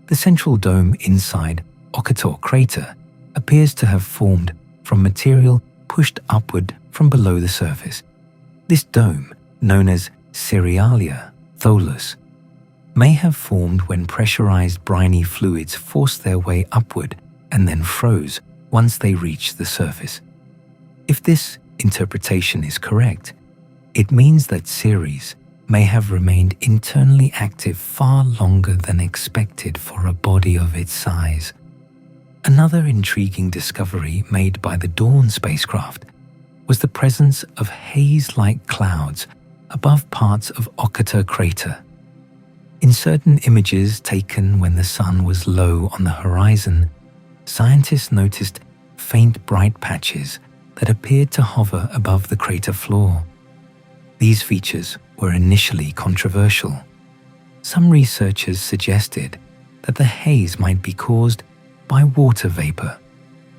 The central dome inside Occator crater appears to have formed from material pushed upward from below the surface. This dome, known as cerealia tholus, may have formed when pressurized briny fluids forced their way upward and then froze once they reached the surface. If this interpretation is correct, it means that Ceres may have remained internally active far longer than expected for a body of its size. Another intriguing discovery made by the Dawn spacecraft was the presence of haze-like clouds above parts of Occator crater. In certain images taken when the sun was low on the horizon, scientists noticed faint bright patches that appeared to hover above the crater floor. These features were initially controversial. Some researchers suggested that the haze might be caused by water vapor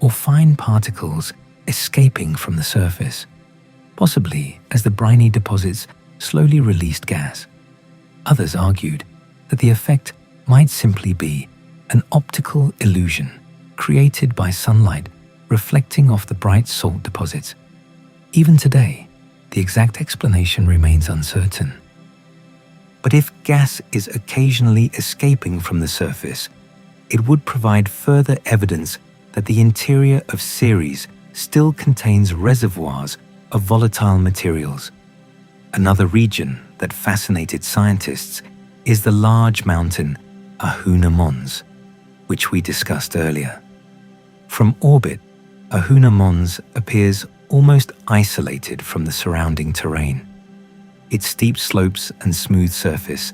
or fine particles escaping from the surface, possibly as the briny deposits slowly released gas. Others argued that the effect might simply be an optical illusion created by sunlight reflecting off the bright salt deposits. Even today, the exact explanation remains uncertain. But if gas is occasionally escaping from the surface, it would provide further evidence that the interior of Ceres still contains reservoirs of volatile materials. Another region that fascinated scientists is the large mountain Ahuna Mons, which we discussed earlier. From orbit, Ahuna Mons appears almost isolated from the surrounding terrain. Its steep slopes and smooth surface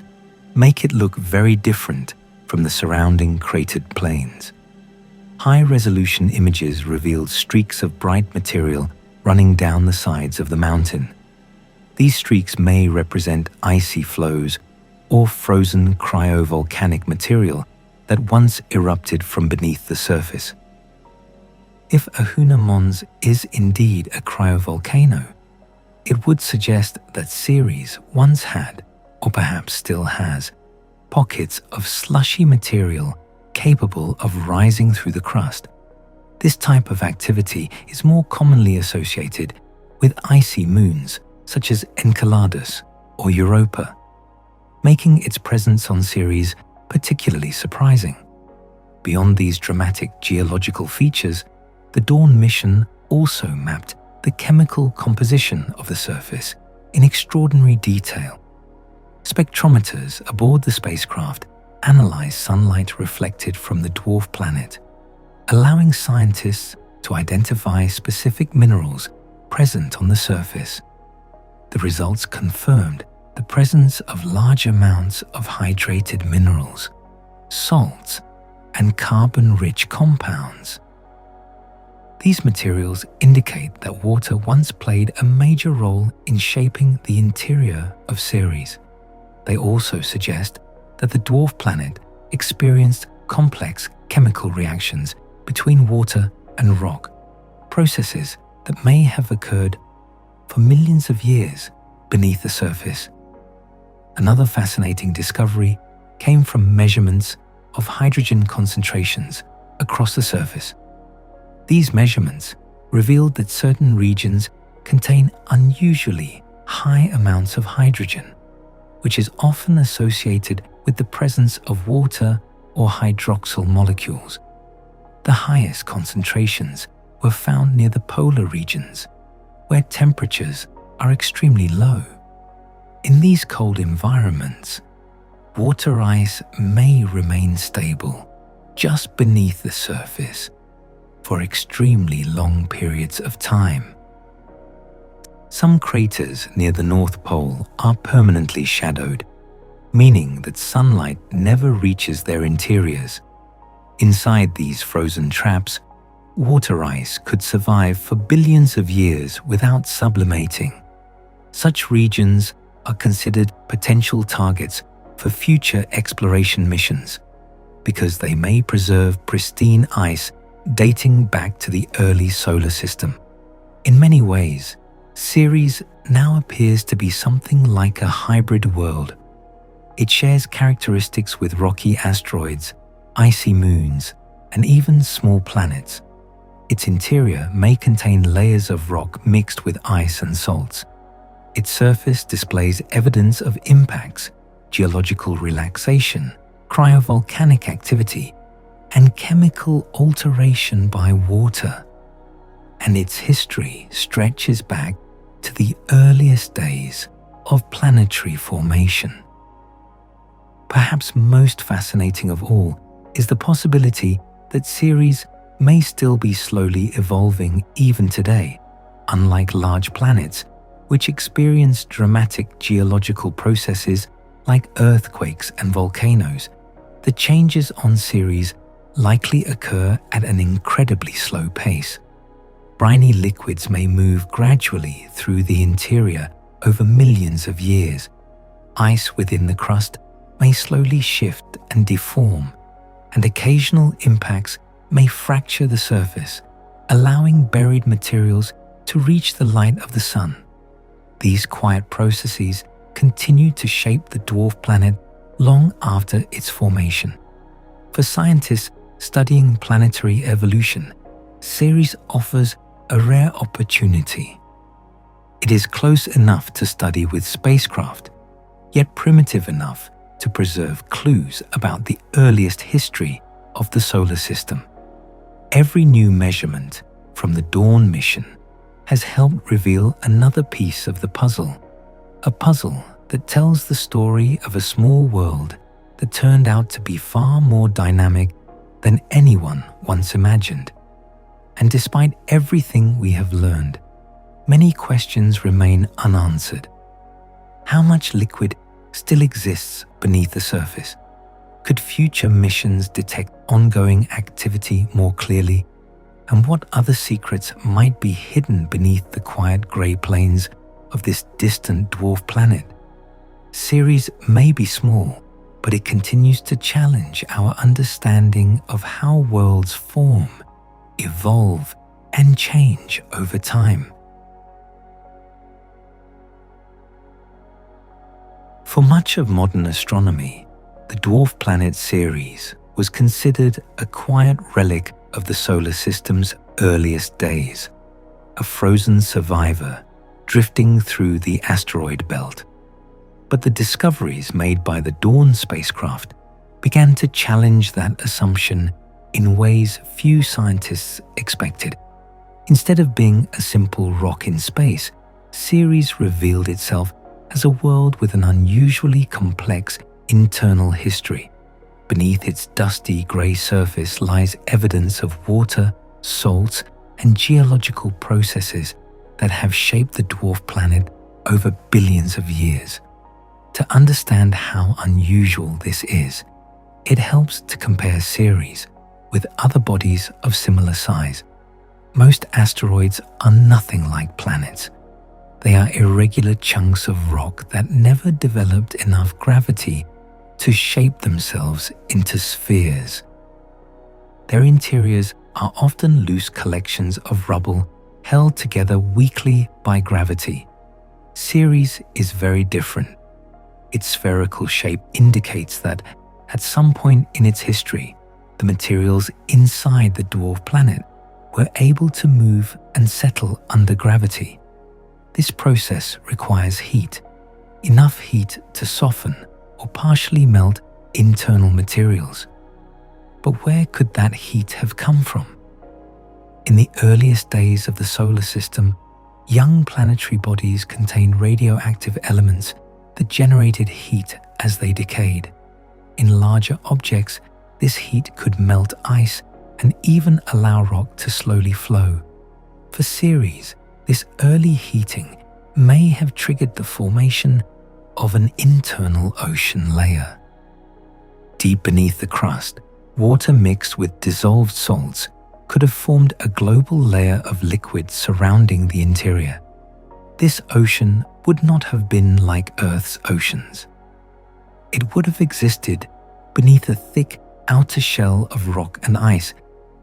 make it look very different from the surrounding cratered plains. High-resolution images revealed streaks of bright material running down the sides of the mountain. These streaks may represent icy flows or frozen cryovolcanic material that once erupted from beneath the surface. If Ahuna Mons is indeed a cryovolcano, it would suggest that Ceres once had, or perhaps still has, pockets of slushy material capable of rising through the crust. This type of activity is more commonly associated with icy moons such as Enceladus or Europa, making its presence on Ceres particularly surprising. Beyond these dramatic geological features, the Dawn mission also mapped the chemical composition of the surface in extraordinary detail. Spectrometers aboard the spacecraft analyzed sunlight reflected from the dwarf planet, allowing scientists to identify specific minerals present on the surface. The results confirmed the presence of large amounts of hydrated minerals, salts, and carbon-rich compounds. These materials indicate that water once played a major role in shaping the interior of Ceres. They also suggest that the dwarf planet experienced complex chemical reactions between water and rock, processes that may have occurred for millions of years beneath the surface. Another fascinating discovery came from measurements of hydrogen concentrations across the surface. These measurements revealed that certain regions contain unusually high amounts of hydrogen, which is often associated with the presence of water or hydroxyl molecules. The highest concentrations were found near the polar regions, where temperatures are extremely low. In these cold environments, water ice may remain stable just beneath the surface for extremely long periods of time. Some craters near the North Pole are permanently shadowed, meaning that sunlight never reaches their interiors. Inside these frozen traps, water ice could survive for billions of years without sublimating. Such regions are considered potential targets for future exploration missions because they may preserve pristine ice dating back to the early solar system. In many ways, Ceres now appears to be something like a hybrid world. It shares characteristics with rocky asteroids, icy moons, and even small planets. Its interior may contain layers of rock mixed with ice and salts. Its surface displays evidence of impacts, geological relaxation, cryovolcanic activity, and chemical alteration by water. And its history stretches back to the earliest days of planetary formation. Perhaps most fascinating of all is the possibility that Ceres may still be slowly evolving even today. Unlike large planets, which experience dramatic geological processes like earthquakes and volcanoes, the changes on Ceres likely occur at an incredibly slow pace. Briny liquids may move gradually through the interior over millions of years. Ice within the crust may slowly shift and deform, and occasional impacts may fracture the surface, allowing buried materials to reach the light of the sun. These quiet processes continue to shape the dwarf planet long after its formation. For scientists studying planetary evolution, Ceres offers a rare opportunity. It is close enough to study with spacecraft, yet primitive enough to preserve clues about the earliest history of the solar system. Every new measurement from the Dawn mission has helped reveal another piece of the puzzle, a puzzle that tells the story of a small world that turned out to be far more dynamic than anyone once imagined. And despite everything we have learned, many questions remain unanswered. How much liquid still exists beneath the surface? Could future missions detect ongoing activity more clearly? And what other secrets might be hidden beneath the quiet grey plains of this distant dwarf planet? Ceres may be small, but it continues to challenge our understanding of how worlds form, evolve, and change over time. For much of modern astronomy, the dwarf planet Ceres was considered a quiet relic of the solar system's earliest days, a frozen survivor drifting through the asteroid belt. But the discoveries made by the Dawn spacecraft began to challenge that assumption in ways few scientists expected. Instead of being a simple rock in space, Ceres revealed itself as a world with an unusually complex internal history. Beneath its dusty grey surface lies evidence of water, salts, and geological processes that have shaped the dwarf planet over billions of years. To understand how unusual this is, it helps to compare Ceres with other bodies of similar size. Most asteroids are nothing like planets. They are irregular chunks of rock that never developed enough gravity to shape themselves into spheres. Their interiors are often loose collections of rubble held together weakly by gravity. Ceres is very different. Its spherical shape indicates that at some point in its history, the materials inside the dwarf planet were able to move and settle under gravity. This process requires heat, enough heat to soften or partially melt internal materials. But where could that heat have come from? In the earliest days of the solar system, young planetary bodies contained radioactive elements that generated heat as they decayed. In larger objects, this heat could melt ice and even allow rock to slowly flow. For Ceres, this early heating may have triggered the formation of an internal ocean layer. Deep beneath the crust, water mixed with dissolved salts could have formed a global layer of liquid surrounding the interior. This ocean would not have been like Earth's oceans. It would have existed beneath a thick outer shell of rock and ice,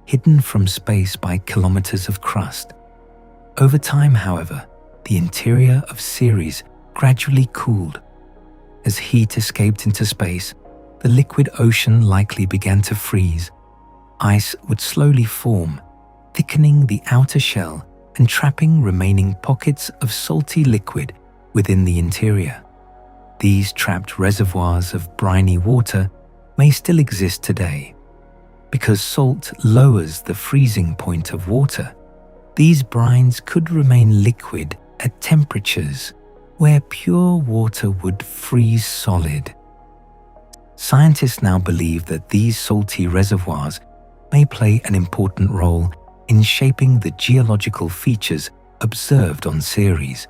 hidden from space by kilometers of crust. Over time, however, the interior of Ceres gradually cooled. As heat escaped into space, the liquid ocean likely began to freeze. Ice would slowly form, thickening the outer shell and trapping remaining pockets of salty liquid within the interior. These trapped reservoirs of briny water may still exist today. Because salt lowers the freezing point of water, these brines could remain liquid at temperatures where pure water would freeze solid. Scientists now believe that these salty reservoirs may play an important role in shaping the geological features observed on Ceres.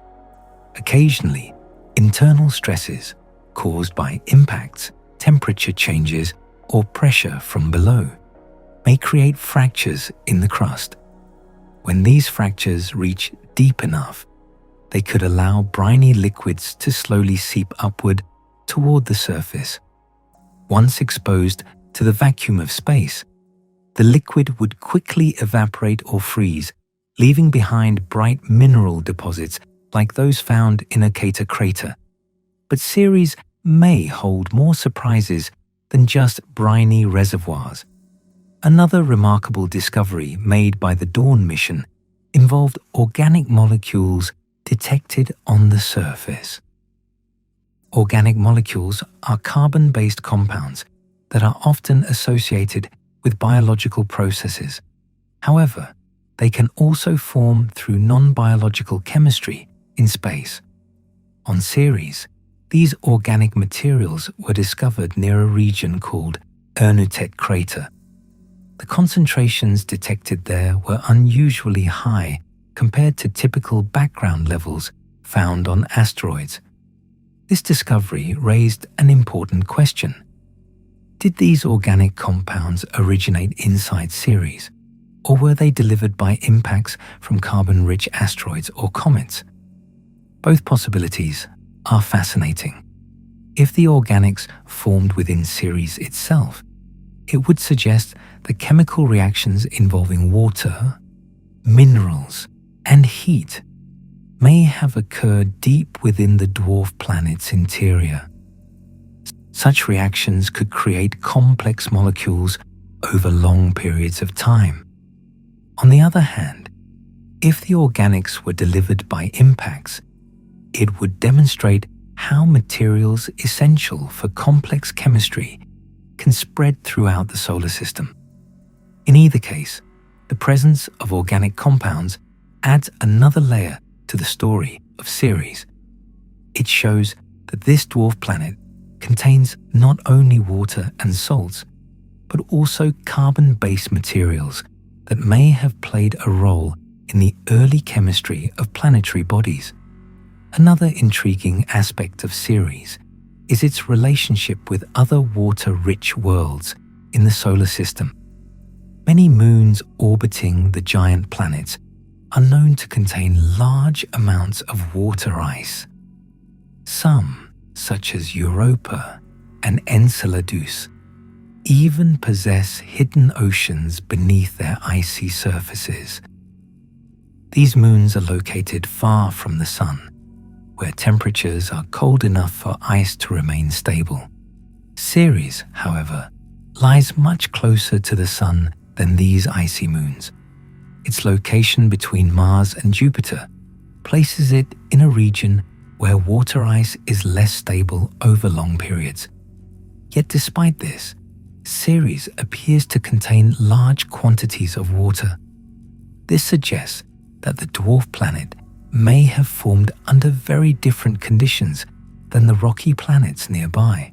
Occasionally, internal stresses caused by impacts, temperature changes, or pressure from below may create fractures in the crust. When these fractures reach deep enough, they could allow briny liquids to slowly seep upward toward the surface. Once exposed to the vacuum of space, the liquid would quickly evaporate or freeze, leaving behind bright mineral deposits like those found in Occator crater. But Ceres may hold more surprises than just briny reservoirs. Another remarkable discovery made by the Dawn mission involved organic molecules detected on the surface. Organic molecules are carbon-based compounds that are often associated with biological processes. However, they can also form through non-biological chemistry in space. On Ceres, these organic materials were discovered near a region called Ernutet crater. The concentrations detected there were unusually high compared to typical background levels found on asteroids. This discovery raised an important question. Did these organic compounds originate inside Ceres, or were they delivered by impacts from carbon-rich asteroids or comets? Both possibilities are fascinating. If the organics formed within Ceres itself, it would suggest that chemical reactions involving water, minerals, and heat may have occurred deep within the dwarf planet's interior. Such reactions could create complex molecules over long periods of time. On the other hand, if the organics were delivered by impacts, it would demonstrate how materials essential for complex chemistry can spread throughout the solar system. In either case, the presence of organic compounds adds another layer to the story of Ceres. It shows that this dwarf planet contains not only water and salts, but also carbon-based materials that may have played a role in the early chemistry of planetary bodies. Another intriguing aspect of Ceres is its relationship with other water-rich worlds in the solar system. Many moons orbiting the giant planets are known to contain large amounts of water ice. Some, such as Europa and Enceladus, even possess hidden oceans beneath their icy surfaces. These moons are located far from the Sun, where temperatures are cold enough for ice to remain stable. Ceres, however, lies much closer to the Sun than these icy moons. Its location between Mars and Jupiter places it in a region where water ice is less stable over long periods. Yet despite this, Ceres appears to contain large quantities of water. This suggests that the dwarf planet may have formed under very different conditions than the rocky planets nearby.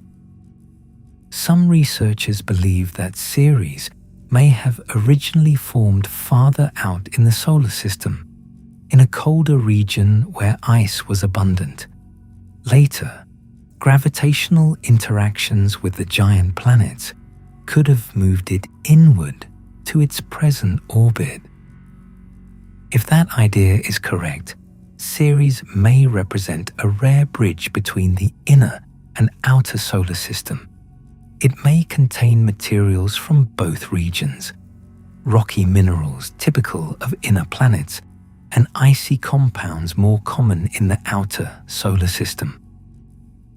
Some researchers believe that Ceres may have originally formed farther out in the solar system, in a colder region where ice was abundant. Later, gravitational interactions with the giant planets could have moved it inward to its present orbit. If that idea is correct, Ceres may represent a rare bridge between the inner and outer solar system. It may contain materials from both regions, rocky minerals typical of inner planets, and icy compounds more common in the outer solar system.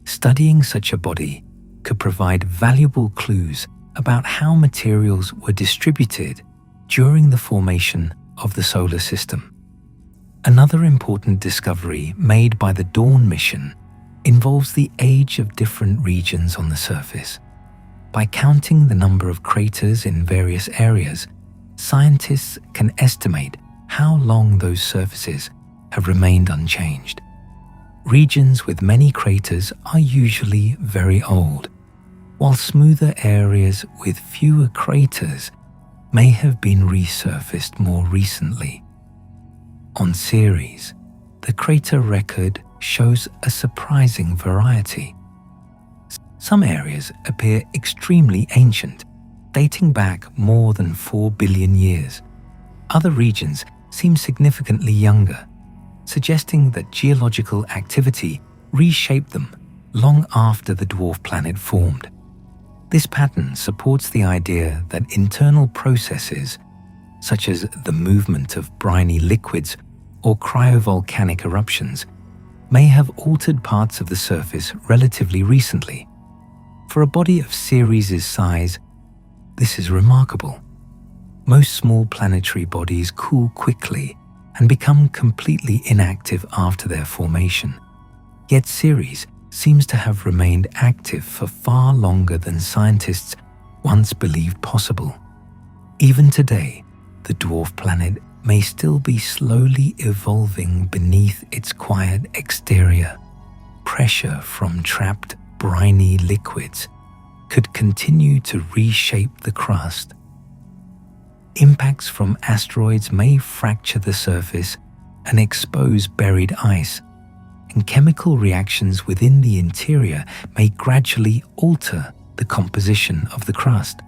Studying such a body could provide valuable clues about how materials were distributed during the formation of the solar system. Another important discovery made by the Dawn mission involves the age of different regions on the surface. By counting the number of craters in various areas, scientists can estimate how long those surfaces have remained unchanged. Regions with many craters are usually very old, while smoother areas with fewer craters may have been resurfaced more recently. On Ceres, the crater record shows a surprising variety. Some areas appear extremely ancient, dating back more than 4 billion years. Other regions seem significantly younger, suggesting that geological activity reshaped them long after the dwarf planet formed. This pattern supports the idea that internal processes, such as the movement of briny liquids or cryovolcanic eruptions, may have altered parts of the surface relatively recently. For a body of Ceres' size, this is remarkable. Most small planetary bodies cool quickly and become completely inactive after their formation. Yet Ceres seems to have remained active for far longer than scientists once believed possible. Even today, the dwarf planet may still be slowly evolving beneath its quiet exterior. Pressure from trapped briny liquids could continue to reshape the crust. Impacts from asteroids may fracture the surface and expose buried ice, and chemical reactions within the interior may gradually alter the composition of the crust.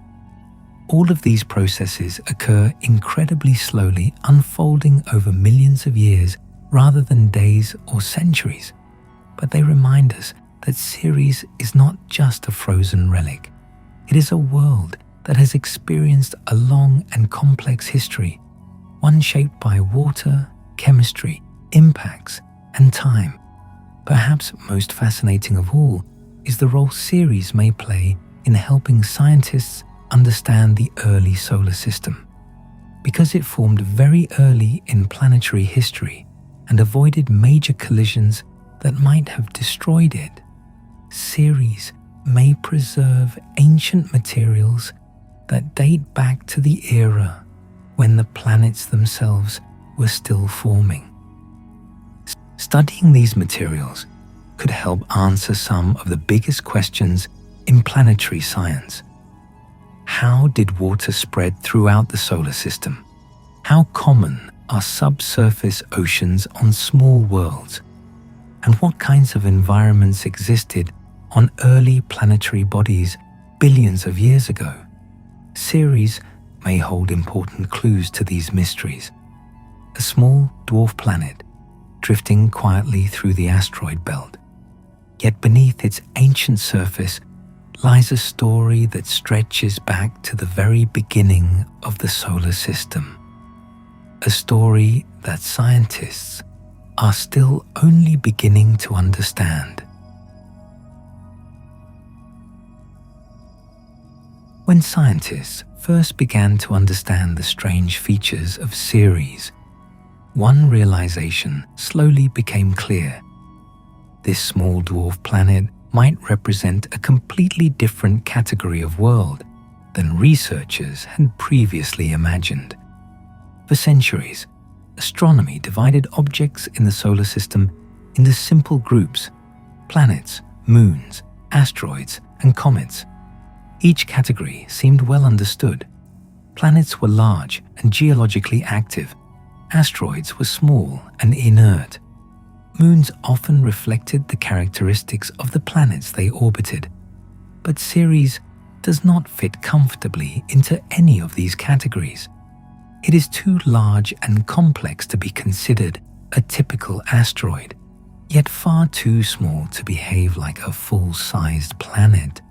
All of these processes occur incredibly slowly, unfolding over millions of years rather than days or centuries. But they remind us that Ceres is not just a frozen relic. It is a world that has experienced a long and complex history, one shaped by water, chemistry, impacts, and time. Perhaps most fascinating of all is the role Ceres may play in helping scientists understand the early solar system. Because it formed very early in planetary history and avoided major collisions that might have destroyed it, Ceres may preserve ancient materials that date back to the era when the planets themselves were still forming. Studying these materials could help answer some of the biggest questions in planetary science. How did water spread throughout the solar system? How common are subsurface oceans on small worlds? And what kinds of environments existed on early planetary bodies billions of years ago? Ceres may hold important clues to these mysteries. A small dwarf planet drifting quietly through the asteroid belt. Yet beneath its ancient surface lies a story that stretches back to the very beginning of the solar system. A story that scientists are still only beginning to understand. When scientists first began to understand the strange features of Ceres, one realization slowly became clear. This small dwarf planet might represent a completely different category of world than researchers had previously imagined. For centuries, astronomy divided objects in the solar system into simple groups: planets, moons, asteroids, and comets. Each category seemed well understood. Planets were large and geologically active. Asteroids were small and inert. Moons often reflected the characteristics of the planets they orbited. But Ceres does not fit comfortably into any of these categories. It is too large and complex to be considered a typical asteroid, yet far too small to behave like a full-sized planet.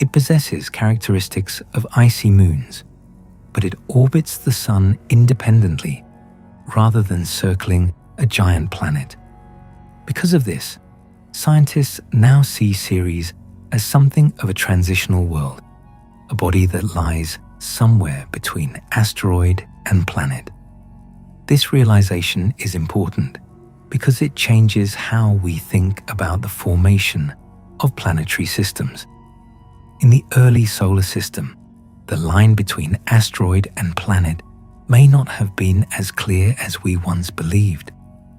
It possesses characteristics of icy moons, but it orbits the Sun independently rather than circling a giant planet. Because of this, scientists now see Ceres as something of a transitional world, a body that lies somewhere between asteroid and planet. This realization is important because it changes how we think about the formation of planetary systems. In the early solar system, the line between asteroid and planet may not have been as clear as we once believed.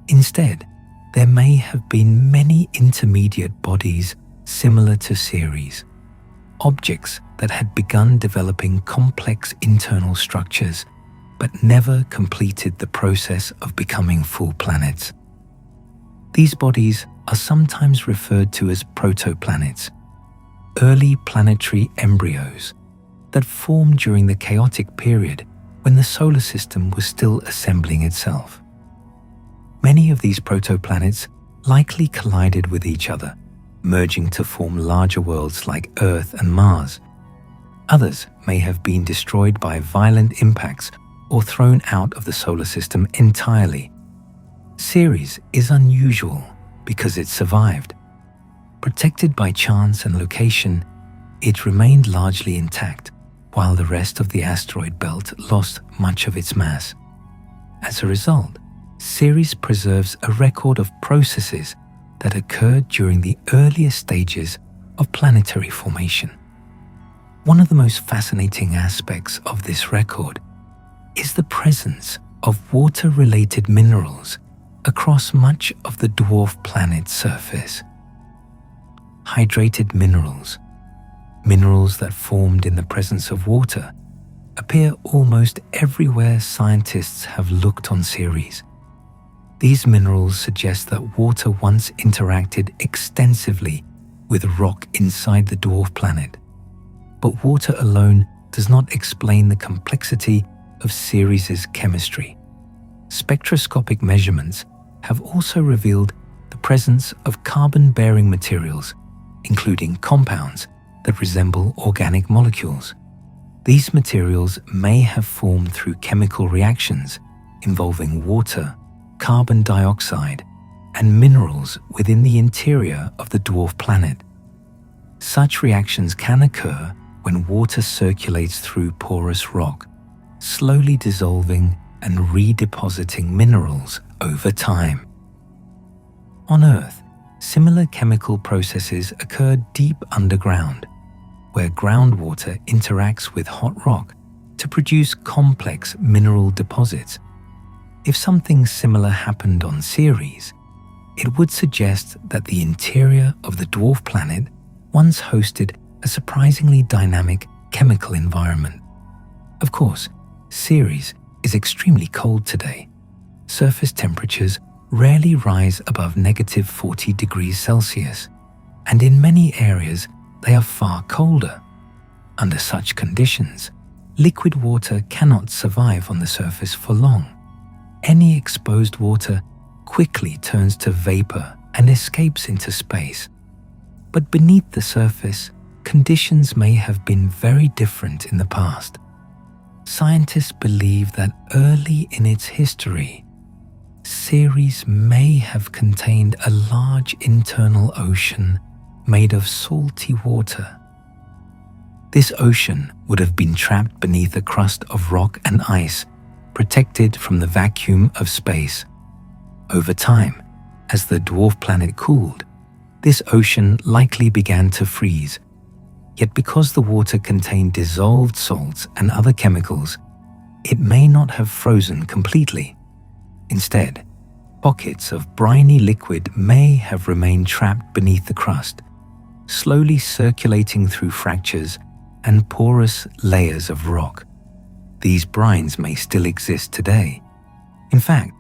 Instead, there may have been many intermediate bodies similar to Ceres, objects that had begun developing complex internal structures but never completed the process of becoming full planets. These bodies are sometimes referred to as protoplanets, early planetary embryos that formed during the chaotic period when the solar system was still assembling itself. Many of these protoplanets likely collided with each other, merging to form larger worlds like Earth and Mars. Others may have been destroyed by violent impacts or thrown out of the solar system entirely. Ceres is unusual because it survived. Protected by chance and location, it remained largely intact, while the rest of the asteroid belt lost much of its mass. As a result, Ceres preserves a record of processes that occurred during the earliest stages of planetary formation. One of the most fascinating aspects of this record is the presence of water-related minerals across much of the dwarf planet's surface. Hydrated minerals, minerals that formed in the presence of water, appear almost everywhere scientists have looked on Ceres. These minerals suggest that water once interacted extensively with rock inside the dwarf planet. But water alone does not explain the complexity of Ceres's chemistry. Spectroscopic measurements have also revealed the presence of carbon-bearing materials, including compounds that resemble organic molecules. These materials may have formed through chemical reactions involving water, carbon dioxide, and minerals within the interior of the dwarf planet. Such reactions can occur when water circulates through porous rock, slowly dissolving and redepositing minerals over time. On Earth, similar chemical processes occur deep underground, where groundwater interacts with hot rock to produce complex mineral deposits. If something similar happened on Ceres, it would suggest that the interior of the dwarf planet once hosted a surprisingly dynamic chemical environment. Of course, Ceres is extremely cold today. Surface temperatures rarely rise above -40 degrees Celsius, and in many areas they are far colder. Under such conditions, liquid water cannot survive on the surface for long. Any exposed water quickly turns to vapor and escapes into space. But beneath the surface, conditions may have been very different in the past. Scientists believe that early in its history, Ceres may have contained a large internal ocean made of salty water. This ocean would have been trapped beneath a crust of rock and ice, protected from the vacuum of space. Over time, as the dwarf planet cooled, this ocean likely began to freeze. Yet because the water contained dissolved salts and other chemicals, it may not have frozen completely. Instead, pockets of briny liquid may have remained trapped beneath the crust, slowly circulating through fractures and porous layers of rock. These brines may still exist today. In fact,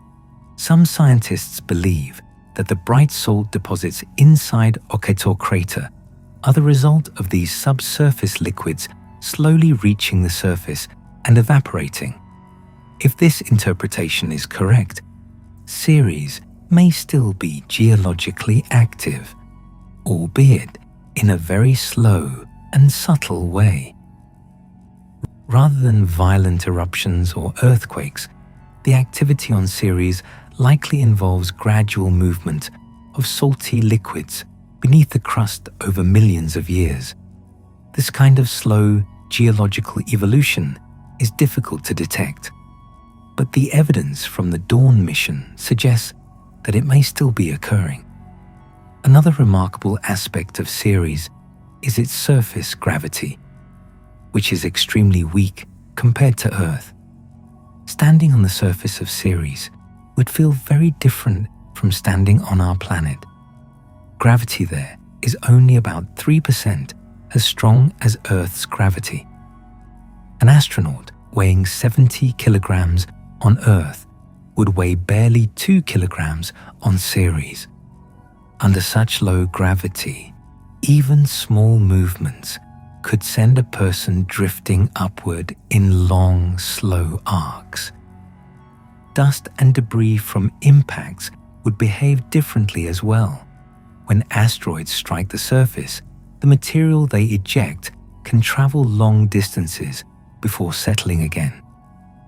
some scientists believe that the bright salt deposits inside Occator crater are the result of these subsurface liquids slowly reaching the surface and evaporating. If this interpretation is correct, Ceres may still be geologically active, albeit in a very slow and subtle way. Rather than violent eruptions or earthquakes, the activity on Ceres likely involves gradual movement of salty liquids beneath the crust over millions of years. This kind of slow geological evolution is difficult to detect, but the evidence from the Dawn mission suggests that it may still be occurring. Another remarkable aspect of Ceres is its surface gravity, which is extremely weak compared to Earth. Standing on the surface of Ceres would feel very different from standing on our planet. Gravity there is only about 3% as strong as Earth's gravity. An astronaut weighing 70 kilograms on Earth would weigh barely 2 kilograms on Ceres. Under such low gravity, even small movements could send a person drifting upward in long, slow arcs. Dust and debris from impacts would behave differently as well. When asteroids strike the surface, the material they eject can travel long distances before settling again.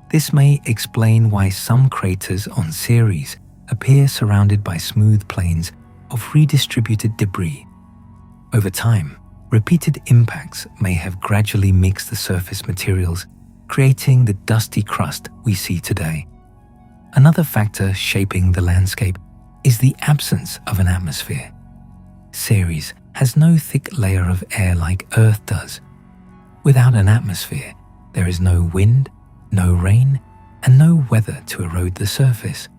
This may explain why some craters on Ceres appear surrounded by smooth plains of redistributed debris. Over time, repeated impacts may have gradually mixed the surface materials, creating the dusty crust we see today. Another factor shaping the landscape is the absence of an atmosphere. Ceres has no thick layer of air like Earth does. Without an atmosphere, there is no wind, no rain, and no weather to erode the surface.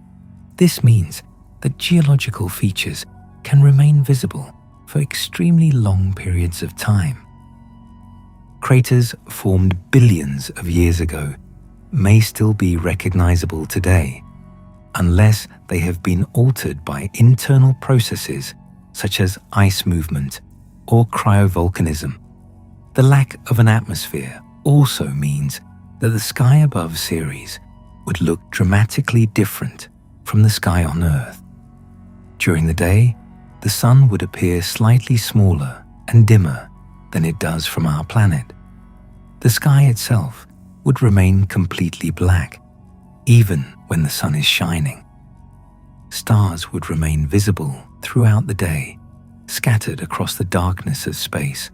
This means that geological features can remain visible for extremely long periods of time. Craters formed billions of years ago may still be recognizable today, unless they have been altered by internal processes such as ice movement or cryovolcanism. The lack of an atmosphere also means that the sky above Ceres would look dramatically different from the sky on Earth. During the day, the sun would appear slightly smaller and dimmer than it does from our planet. The sky itself would remain completely black, even when the sun is shining. Stars would remain visible throughout the day, scattered across the darkness of space.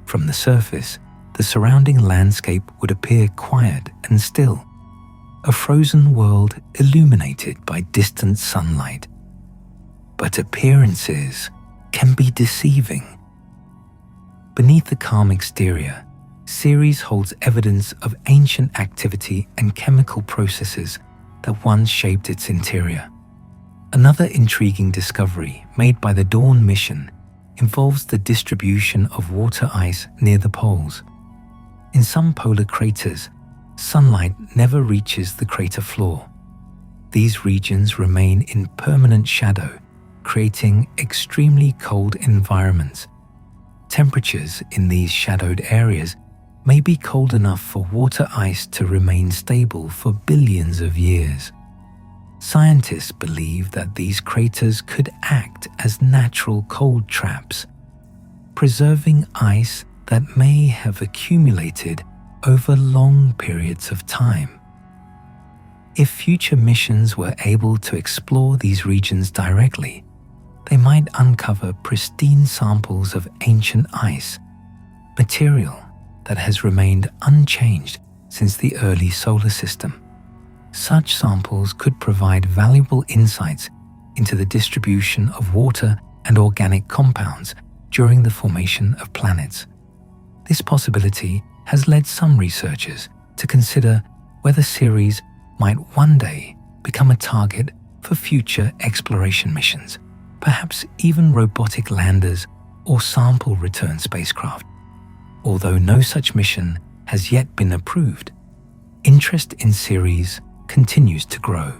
From the surface, the surrounding landscape would appear quiet and still, a frozen world illuminated by distant sunlight. But appearances can be deceiving. Beneath the calm exterior, Ceres holds evidence of ancient activity and chemical processes that once shaped its interior. Another intriguing discovery made by the Dawn mission involves the distribution of water ice near the poles. In some polar craters, sunlight never reaches the crater floor. These regions remain in permanent shadow, creating extremely cold environments. Temperatures in these shadowed areas may be cold enough for water ice to remain stable for billions of years. Scientists believe that these craters could act as natural cold traps, preserving ice that may have accumulated over long periods of time. If future missions were able to explore these regions directly, they might uncover pristine samples of ancient ice, material that has remained unchanged since the early solar system. Such samples could provide valuable insights into the distribution of water and organic compounds during the formation of planets. This possibility has led some researchers to consider whether Ceres might one day become a target for future exploration missions, perhaps even robotic landers or sample return spacecraft. Although no such mission has yet been approved, interest in Ceres continues to grow.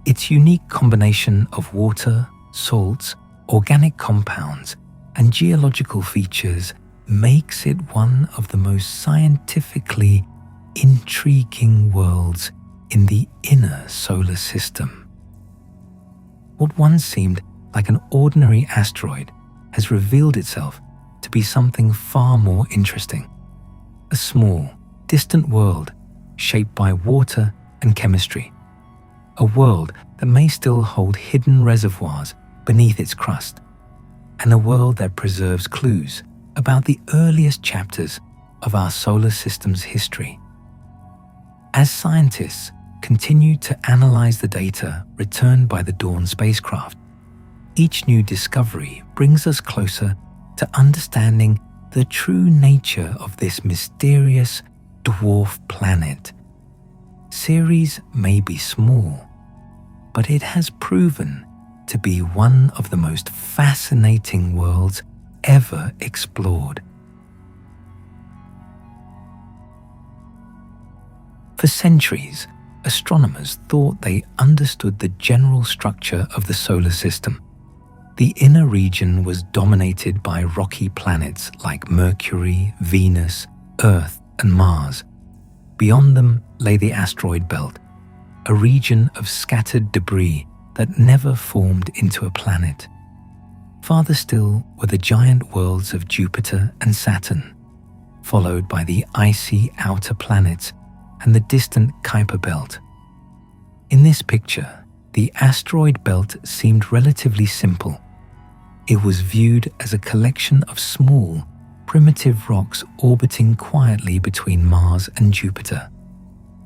Its unique combination of water, salts, organic compounds, and geological features makes it one of the most scientifically intriguing worlds in the inner solar system. What once seemed like an ordinary asteroid has revealed itself to be something far more interesting. A small, distant world shaped by water and chemistry. A world that may still hold hidden reservoirs beneath its crust. And a world that preserves clues about the earliest chapters of our solar system's history. As scientists continue to analyze the data returned by the Dawn spacecraft, each new discovery brings us closer to understanding the true nature of this mysterious dwarf planet. Ceres may be small, but it has proven to be one of the most fascinating worlds ever explored. For centuries, astronomers thought they understood the general structure of the solar system. The inner region was dominated by rocky planets like Mercury, Venus, Earth, and Mars. Beyond them lay the asteroid belt, a region of scattered debris that never formed into a planet. Farther still were the giant worlds of Jupiter and Saturn, followed by the icy outer planets and the distant Kuiper belt. In this picture, the asteroid belt seemed relatively simple. It was viewed as a collection of small, primitive rocks orbiting quietly between Mars and Jupiter,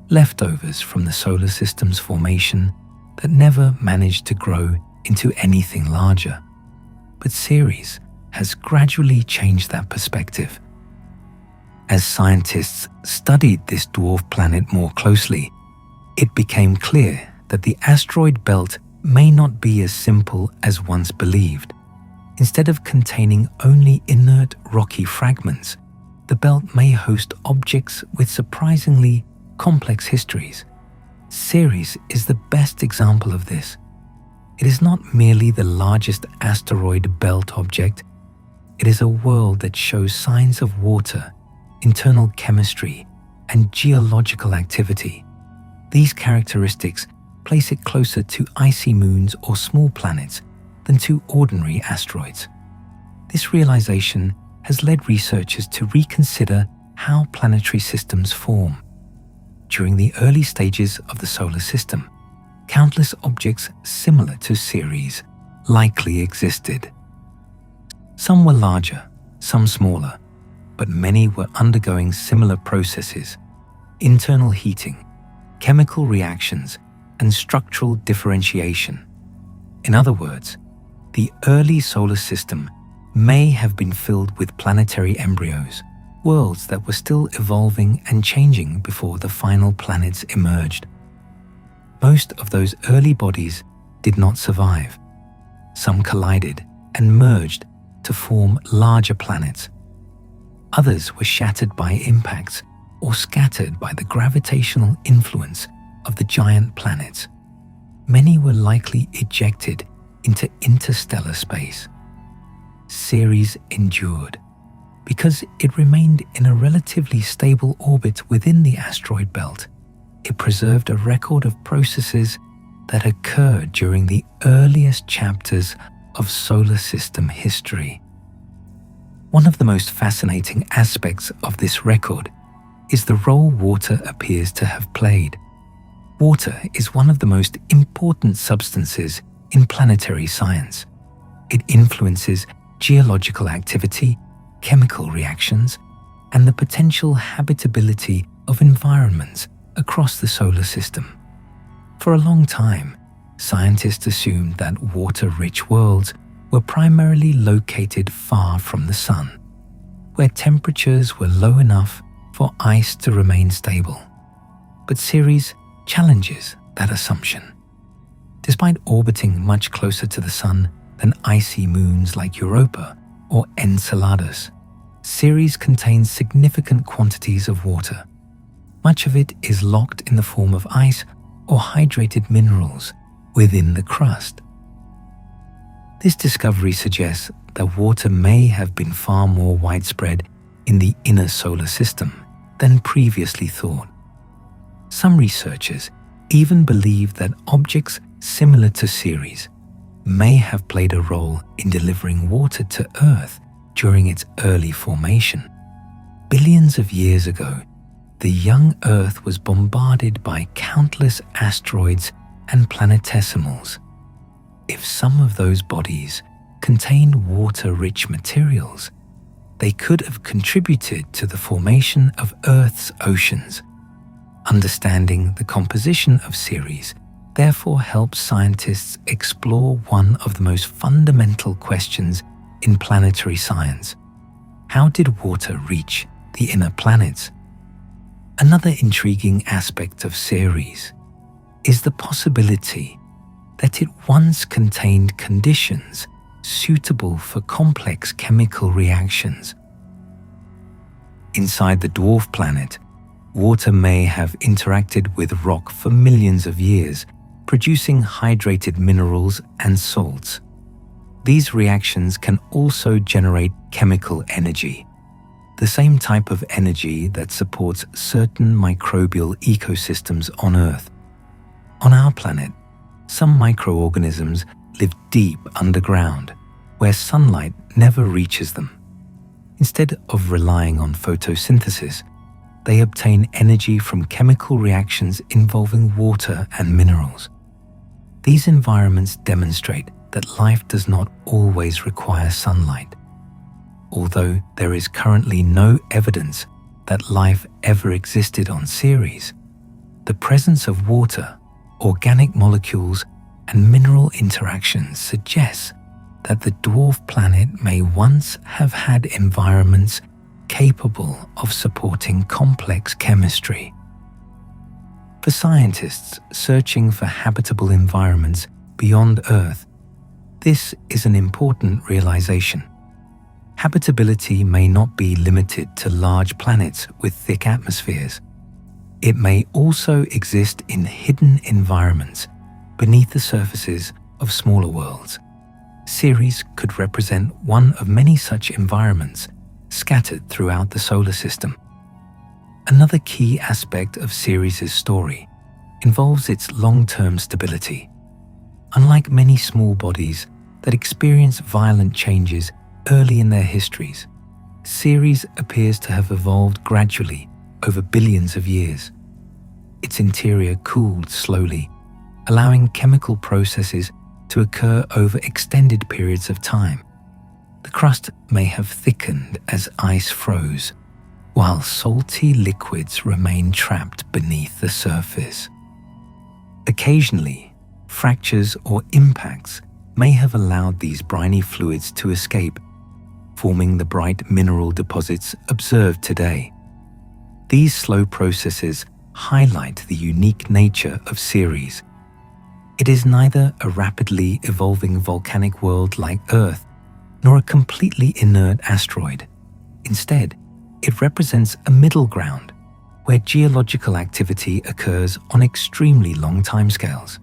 leftovers from the solar system's formation that never managed to grow into anything larger. But Ceres has gradually changed that perspective. As scientists studied this dwarf planet more closely, it became clear that the asteroid belt may not be as simple as once believed. Instead of containing only inert rocky fragments, the belt may host objects with surprisingly complex histories. Ceres is the best example of this. It is not merely the largest asteroid belt object, it is a world that shows signs of water, internal chemistry, and geological activity. These characteristics place it closer to icy moons or small planets than to ordinary asteroids. This realization has led researchers to reconsider how planetary systems form. During the early stages of the solar system, countless objects similar to Ceres likely existed. Some were larger, some smaller, but many were undergoing similar processes: internal heating, chemical reactions, and structural differentiation. In other words, the early solar system may have been filled with planetary embryos, worlds that were still evolving and changing before the final planets emerged. Most of those early bodies did not survive. Some collided and merged to form larger planets. Others were shattered by impacts or scattered by the gravitational influence of the giant planets. Many were likely ejected into interstellar space. Ceres endured, Because it remained in a relatively stable orbit within the asteroid belt, it preserved a record of processes that occurred during the earliest chapters of solar system history. One of the most fascinating aspects of this record is the role water appears to have played. Water is one of the most important substances in planetary science. It influences geological activity, chemical reactions, and the potential habitability of environments across the solar system. For a long time, scientists assumed that water-rich worlds were primarily located far from the sun, where temperatures were low enough for ice to remain stable. But Ceres challenges that assumption. Despite orbiting much closer to the sun than icy moons like Europa or Enceladus, Ceres contains significant quantities of water. Much of it is locked in the form of ice or hydrated minerals within the crust. This discovery suggests that water may have been far more widespread in the inner solar system than previously thought. Some researchers even believe that objects similar to Ceres may have played a role in delivering water to Earth during its early formation. Billions of years ago, the young Earth was bombarded by countless asteroids and planetesimals. If some of those bodies contained water-rich materials, they could have contributed to the formation of Earth's oceans. Understanding the composition of Ceres therefore helps scientists explore one of the most fundamental questions in planetary science. How did water reach the inner planets? Another intriguing aspect of Ceres is the possibility that it once contained conditions suitable for complex chemical reactions. Inside the dwarf planet, water may have interacted with rock for millions of years, producing hydrated minerals and salts. These reactions can also generate chemical energy, the same type of energy that supports certain microbial ecosystems on Earth. On our planet, some microorganisms live deep underground, where sunlight never reaches them. Instead of relying on photosynthesis, they obtain energy from chemical reactions involving water and minerals. These environments demonstrate that life does not always require sunlight. Although there is currently no evidence that life ever existed on Ceres, the presence of water, organic molecules, and mineral interactions suggests that the dwarf planet may once have had environments capable of supporting complex chemistry. For scientists searching for habitable environments beyond Earth, this is an important realization. Habitability may not be limited to large planets with thick atmospheres. It may also exist in hidden environments beneath the surfaces of smaller worlds. Ceres could represent one of many such environments scattered throughout the solar system. Another key aspect of Ceres' story involves its long-term stability. Unlike many small bodies that experience violent changes early in their histories, Ceres appears to have evolved gradually over billions of years. Its interior cooled slowly, allowing chemical processes to occur over extended periods of time. The crust may have thickened as ice froze, while salty liquids remain trapped beneath the surface. Occasionally, fractures or impacts may have allowed these briny fluids to escape, forming the bright mineral deposits observed today. These slow processes highlight the unique nature of Ceres. It is neither a rapidly evolving volcanic world like Earth, nor a completely inert asteroid. Instead, it represents a middle ground where geological activity occurs on extremely long timescales.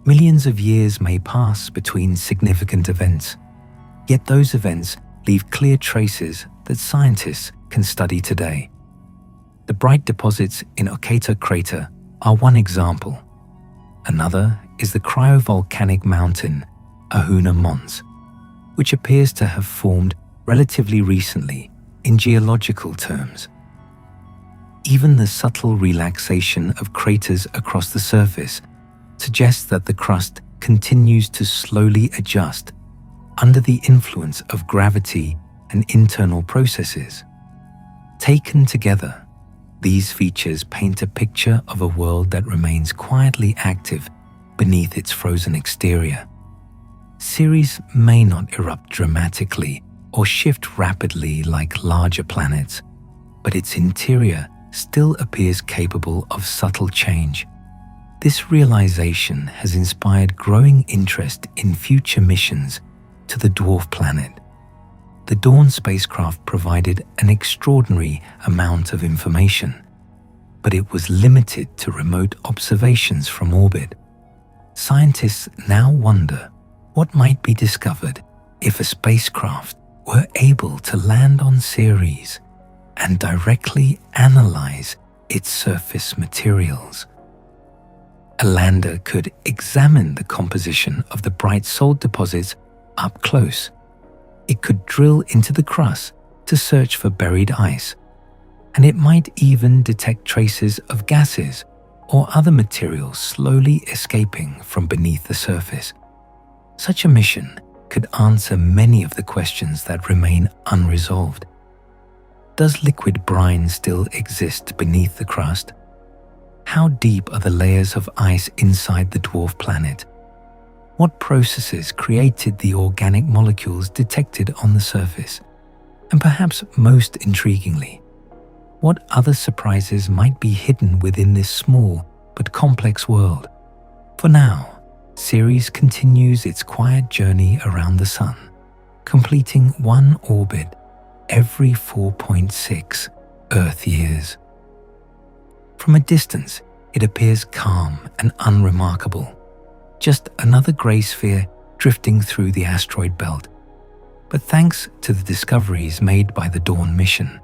Millions of years may pass between significant events, yet those events leave clear traces that scientists can study today. The bright deposits in Occator crater are one example. Another is the cryovolcanic mountain Ahuna Mons, which appears to have formed relatively recently in geological terms. Even the subtle relaxation of craters across the surface suggests that the crust continues to slowly adjust under the influence of gravity and internal processes. Taken together, these features paint a picture of a world that remains quietly active beneath its frozen exterior. Ceres may not erupt dramatically or shift rapidly like larger planets, but its interior still appears capable of subtle change. This realization has inspired growing interest in future missions to the dwarf planet. The Dawn spacecraft provided an extraordinary amount of information, but it was limited to remote observations from orbit. Scientists now wonder what might be discovered if a spacecraft were able to land on Ceres and directly analyze its surface materials. A lander could examine the composition of the bright salt deposits up close. It could drill into the crust to search for buried ice, and it might even detect traces of gases or other materials slowly escaping from beneath the surface. Such a mission could answer many of the questions that remain unresolved. Does liquid brine still exist beneath the crust? How deep are the layers of ice inside the dwarf planet? What processes created the organic molecules detected on the surface? And perhaps most intriguingly, what other surprises might be hidden within this small but complex world? For now, Ceres continues its quiet journey around the Sun, completing one orbit every 4.6 Earth years. From a distance, it appears calm and unremarkable, just another grey sphere drifting through the asteroid belt. But thanks to the discoveries made by the Dawn mission,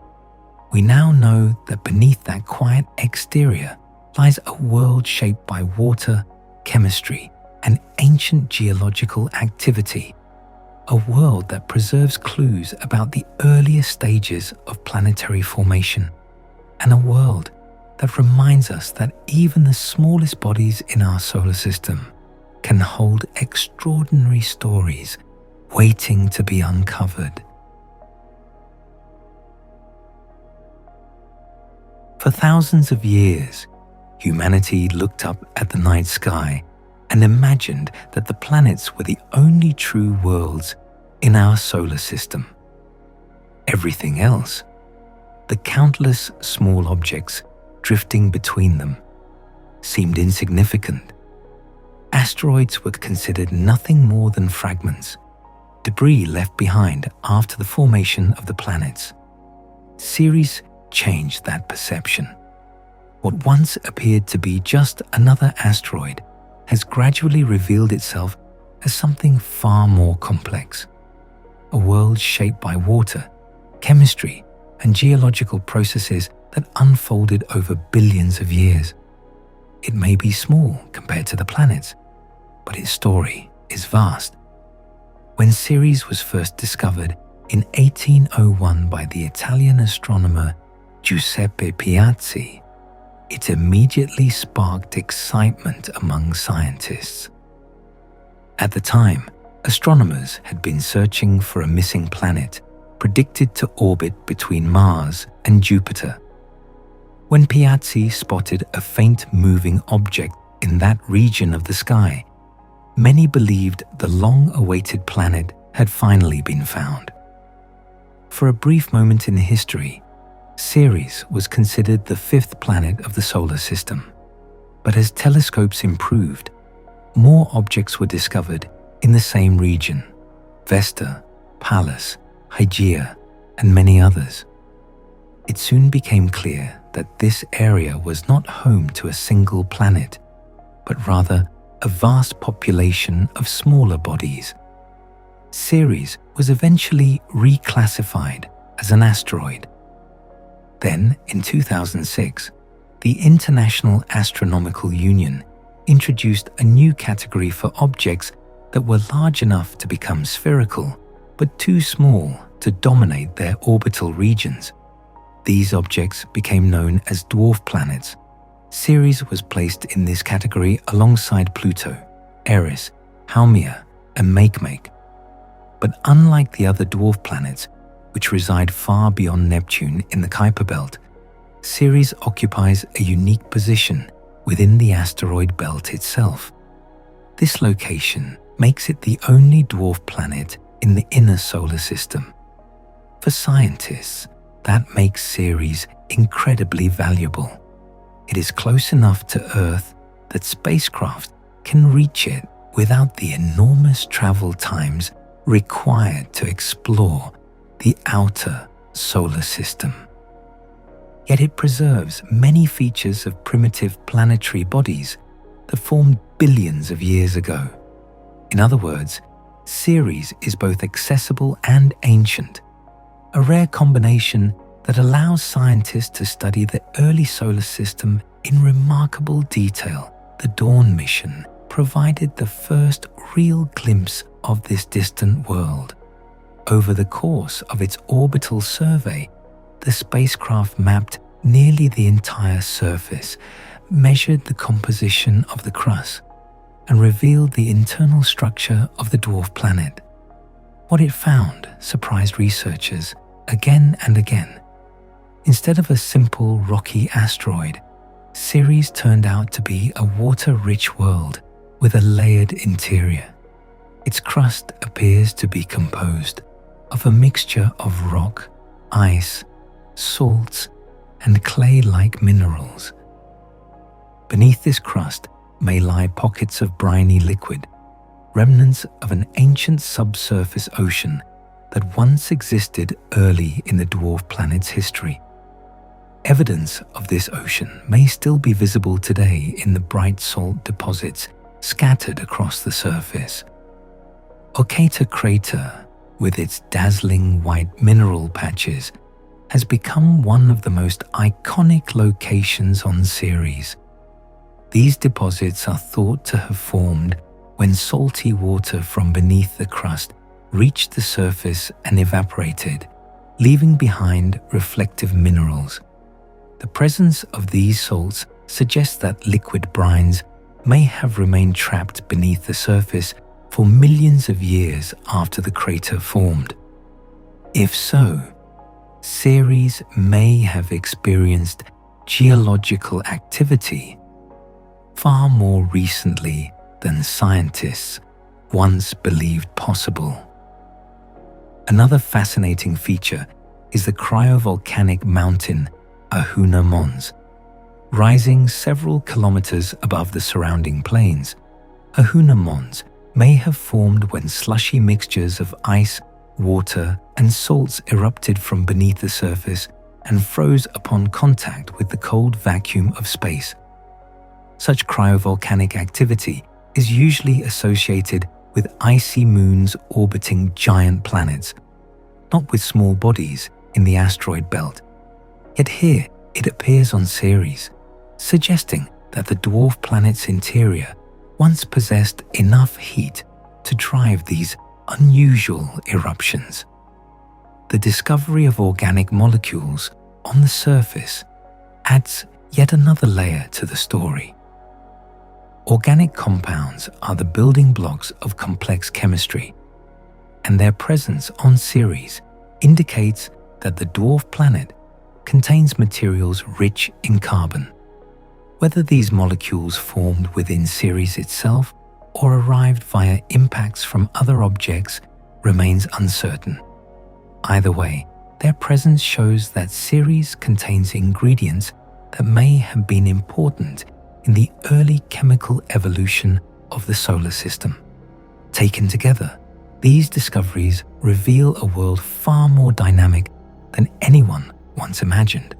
we now know that beneath that quiet exterior lies a world shaped by water, chemistry, and ancient geological activity, a world that preserves clues about the earliest stages of planetary formation, and a world that reminds us that even the smallest bodies in our solar system can hold extraordinary stories waiting to be uncovered. For thousands of years, humanity looked up at the night sky and imagined that the planets were the only true worlds in our solar system. Everything else, the countless small objects drifting between them, seemed insignificant. Asteroids were considered nothing more than fragments, debris left behind after the formation of the planets. Ceres changed that perception. What once appeared to be just another asteroid has gradually revealed itself as something far more complex. A world shaped by water, chemistry, and geological processes that unfolded over billions of years. It may be small compared to the planets, but its story is vast. When Ceres was first discovered in 1801 by the Italian astronomer Giuseppe Piazzi, it immediately sparked excitement among scientists. At the time, astronomers had been searching for a missing planet predicted to orbit between Mars and Jupiter. When Piazzi spotted a faint moving object in that region of the sky, many believed the long-awaited planet had finally been found. For a brief moment in history, Ceres was considered the fifth planet of the solar system. But as telescopes improved, more objects were discovered in the same region: Vesta, Pallas, Hygeia, and many others. It soon became clear that this area was not home to a single planet, but rather a vast population of smaller bodies. Ceres was eventually reclassified as an asteroid. Then, in 2006, the International Astronomical Union introduced a new category for objects that were large enough to become spherical, but too small to dominate their orbital regions. These objects became known as dwarf planets. Ceres was placed in this category alongside Pluto, Eris, Haumea, and Makemake. But unlike the other dwarf planets, which reside far beyond Neptune in the Kuiper belt, Ceres occupies a unique position within the asteroid belt itself. This location makes it the only dwarf planet in the inner solar system. For scientists, that makes Ceres incredibly valuable. It is close enough to Earth that spacecraft can reach it without the enormous travel times required to explore the outer solar system. Yet it preserves many features of primitive planetary bodies that formed billions of years ago. In other words, Ceres is both accessible and ancient, a rare combination that allows scientists to study the early solar system in remarkable detail. The Dawn mission provided the first real glimpse of this distant world. Over the course of its orbital survey, the spacecraft mapped nearly the entire surface, measured the composition of the crust, and revealed the internal structure of the dwarf planet. What it found surprised researchers again and again. Instead of a simple rocky asteroid, Ceres turned out to be a water-rich world with a layered interior. Its crust appears to be composed of a mixture of rock, ice, salts, and clay-like minerals. Beneath this crust may lie pockets of briny liquid, remnants of an ancient subsurface ocean that once existed early in the dwarf planet's history. Evidence of this ocean may still be visible today in the bright salt deposits scattered across the surface. Occator crater, with its dazzling white mineral patches, has become one of the most iconic locations on Ceres. These deposits are thought to have formed when salty water from beneath the crust reached the surface and evaporated, leaving behind reflective minerals. The presence of these salts suggests that liquid brines may have remained trapped beneath the surface for millions of years after the crater formed. If so, Ceres may have experienced geological activity far more recently than scientists once believed possible. Another fascinating feature is the cryovolcanic mountain Ahuna Mons. Rising several kilometers above the surrounding plains, Ahuna Mons may have formed when slushy mixtures of ice, water, and salts erupted from beneath the surface and froze upon contact with the cold vacuum of space. Such cryovolcanic activity is usually associated with icy moons orbiting giant planets, not with small bodies in the asteroid belt. Yet here it appears on Ceres, suggesting that the dwarf planet's interior once possessed enough heat to drive these unusual eruptions. The discovery of organic molecules on the surface adds yet another layer to the story. Organic compounds are the building blocks of complex chemistry, and their presence on Ceres indicates that the dwarf planet contains materials rich in carbon. Whether these molecules formed within Ceres itself or arrived via impacts from other objects remains uncertain. Either way, their presence shows that Ceres contains ingredients that may have been important in the early chemical evolution of the solar system. Taken together, these discoveries reveal a world far more dynamic than anyone once imagined.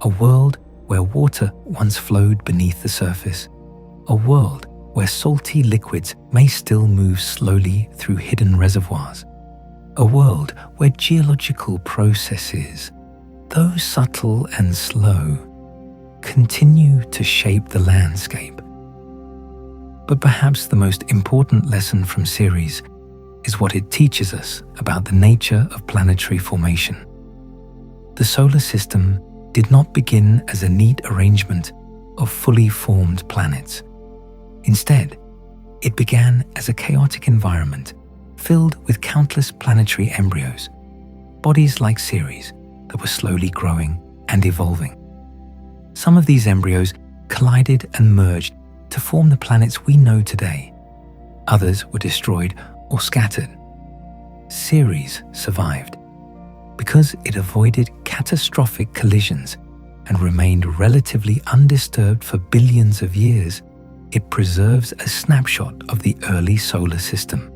A world where water once flowed beneath the surface. A world where salty liquids may still move slowly through hidden reservoirs. a world where geological processes, though subtle and slow, continue to shape the landscape. But perhaps the most important lesson from Ceres is what it teaches us about the nature of planetary formation. The solar system did not begin as a neat arrangement of fully formed planets. Instead, it began as a chaotic environment filled with countless planetary embryos, bodies like Ceres that were slowly growing and evolving. Some of these embryos collided and merged to form the planets we know today. Others were destroyed or scattered. Ceres survived because it avoided catastrophic collisions and remained relatively undisturbed for billions of years. It preserves a snapshot of the early solar system.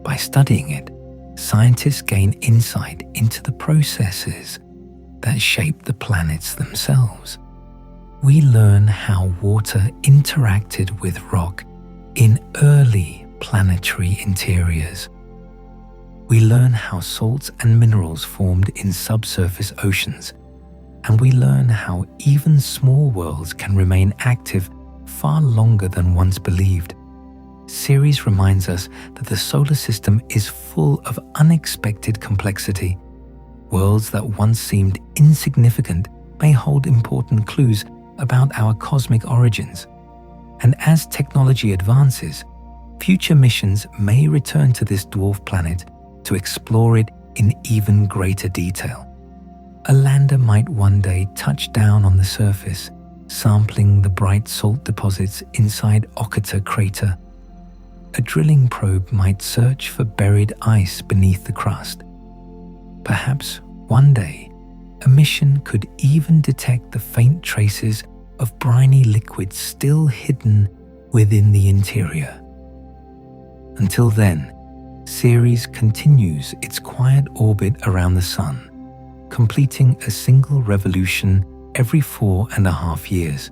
By studying it, scientists gain insight into the processes that shape the planets themselves. We learn how water interacted with rock in early planetary interiors. We learn how salts and minerals formed in subsurface oceans, and we learn how even small worlds can remain active far longer than once believed. Ceres reminds us that the solar system is full of unexpected complexity. Worlds that once seemed insignificant may hold important clues about our cosmic origins. And as technology advances, future missions may return to this dwarf planet to explore it in even greater detail. A lander might one day touch down on the surface, sampling the bright salt deposits inside Occator crater. A drilling probe might search for buried ice beneath the crust. Perhaps one day, a mission could even detect the faint traces of briny liquids still hidden within the interior. Until then, Ceres continues its quiet orbit around the Sun, completing a single revolution every 4.5 years.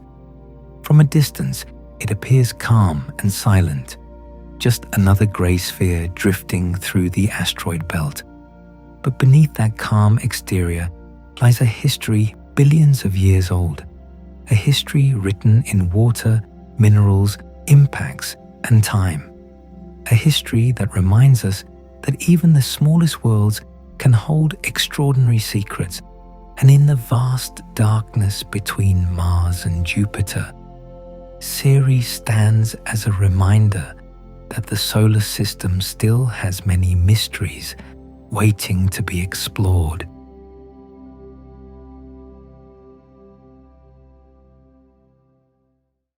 From a distance, it appears calm and silent, just another grey sphere drifting through the asteroid belt. But beneath that calm exterior lies a history billions of years old, a history written in water, minerals, impacts, and time. A history that reminds us that even the smallest worlds can hold extraordinary secrets, and in the vast darkness between Mars and Jupiter, Ceres stands as a reminder that the solar system still has many mysteries waiting to be explored.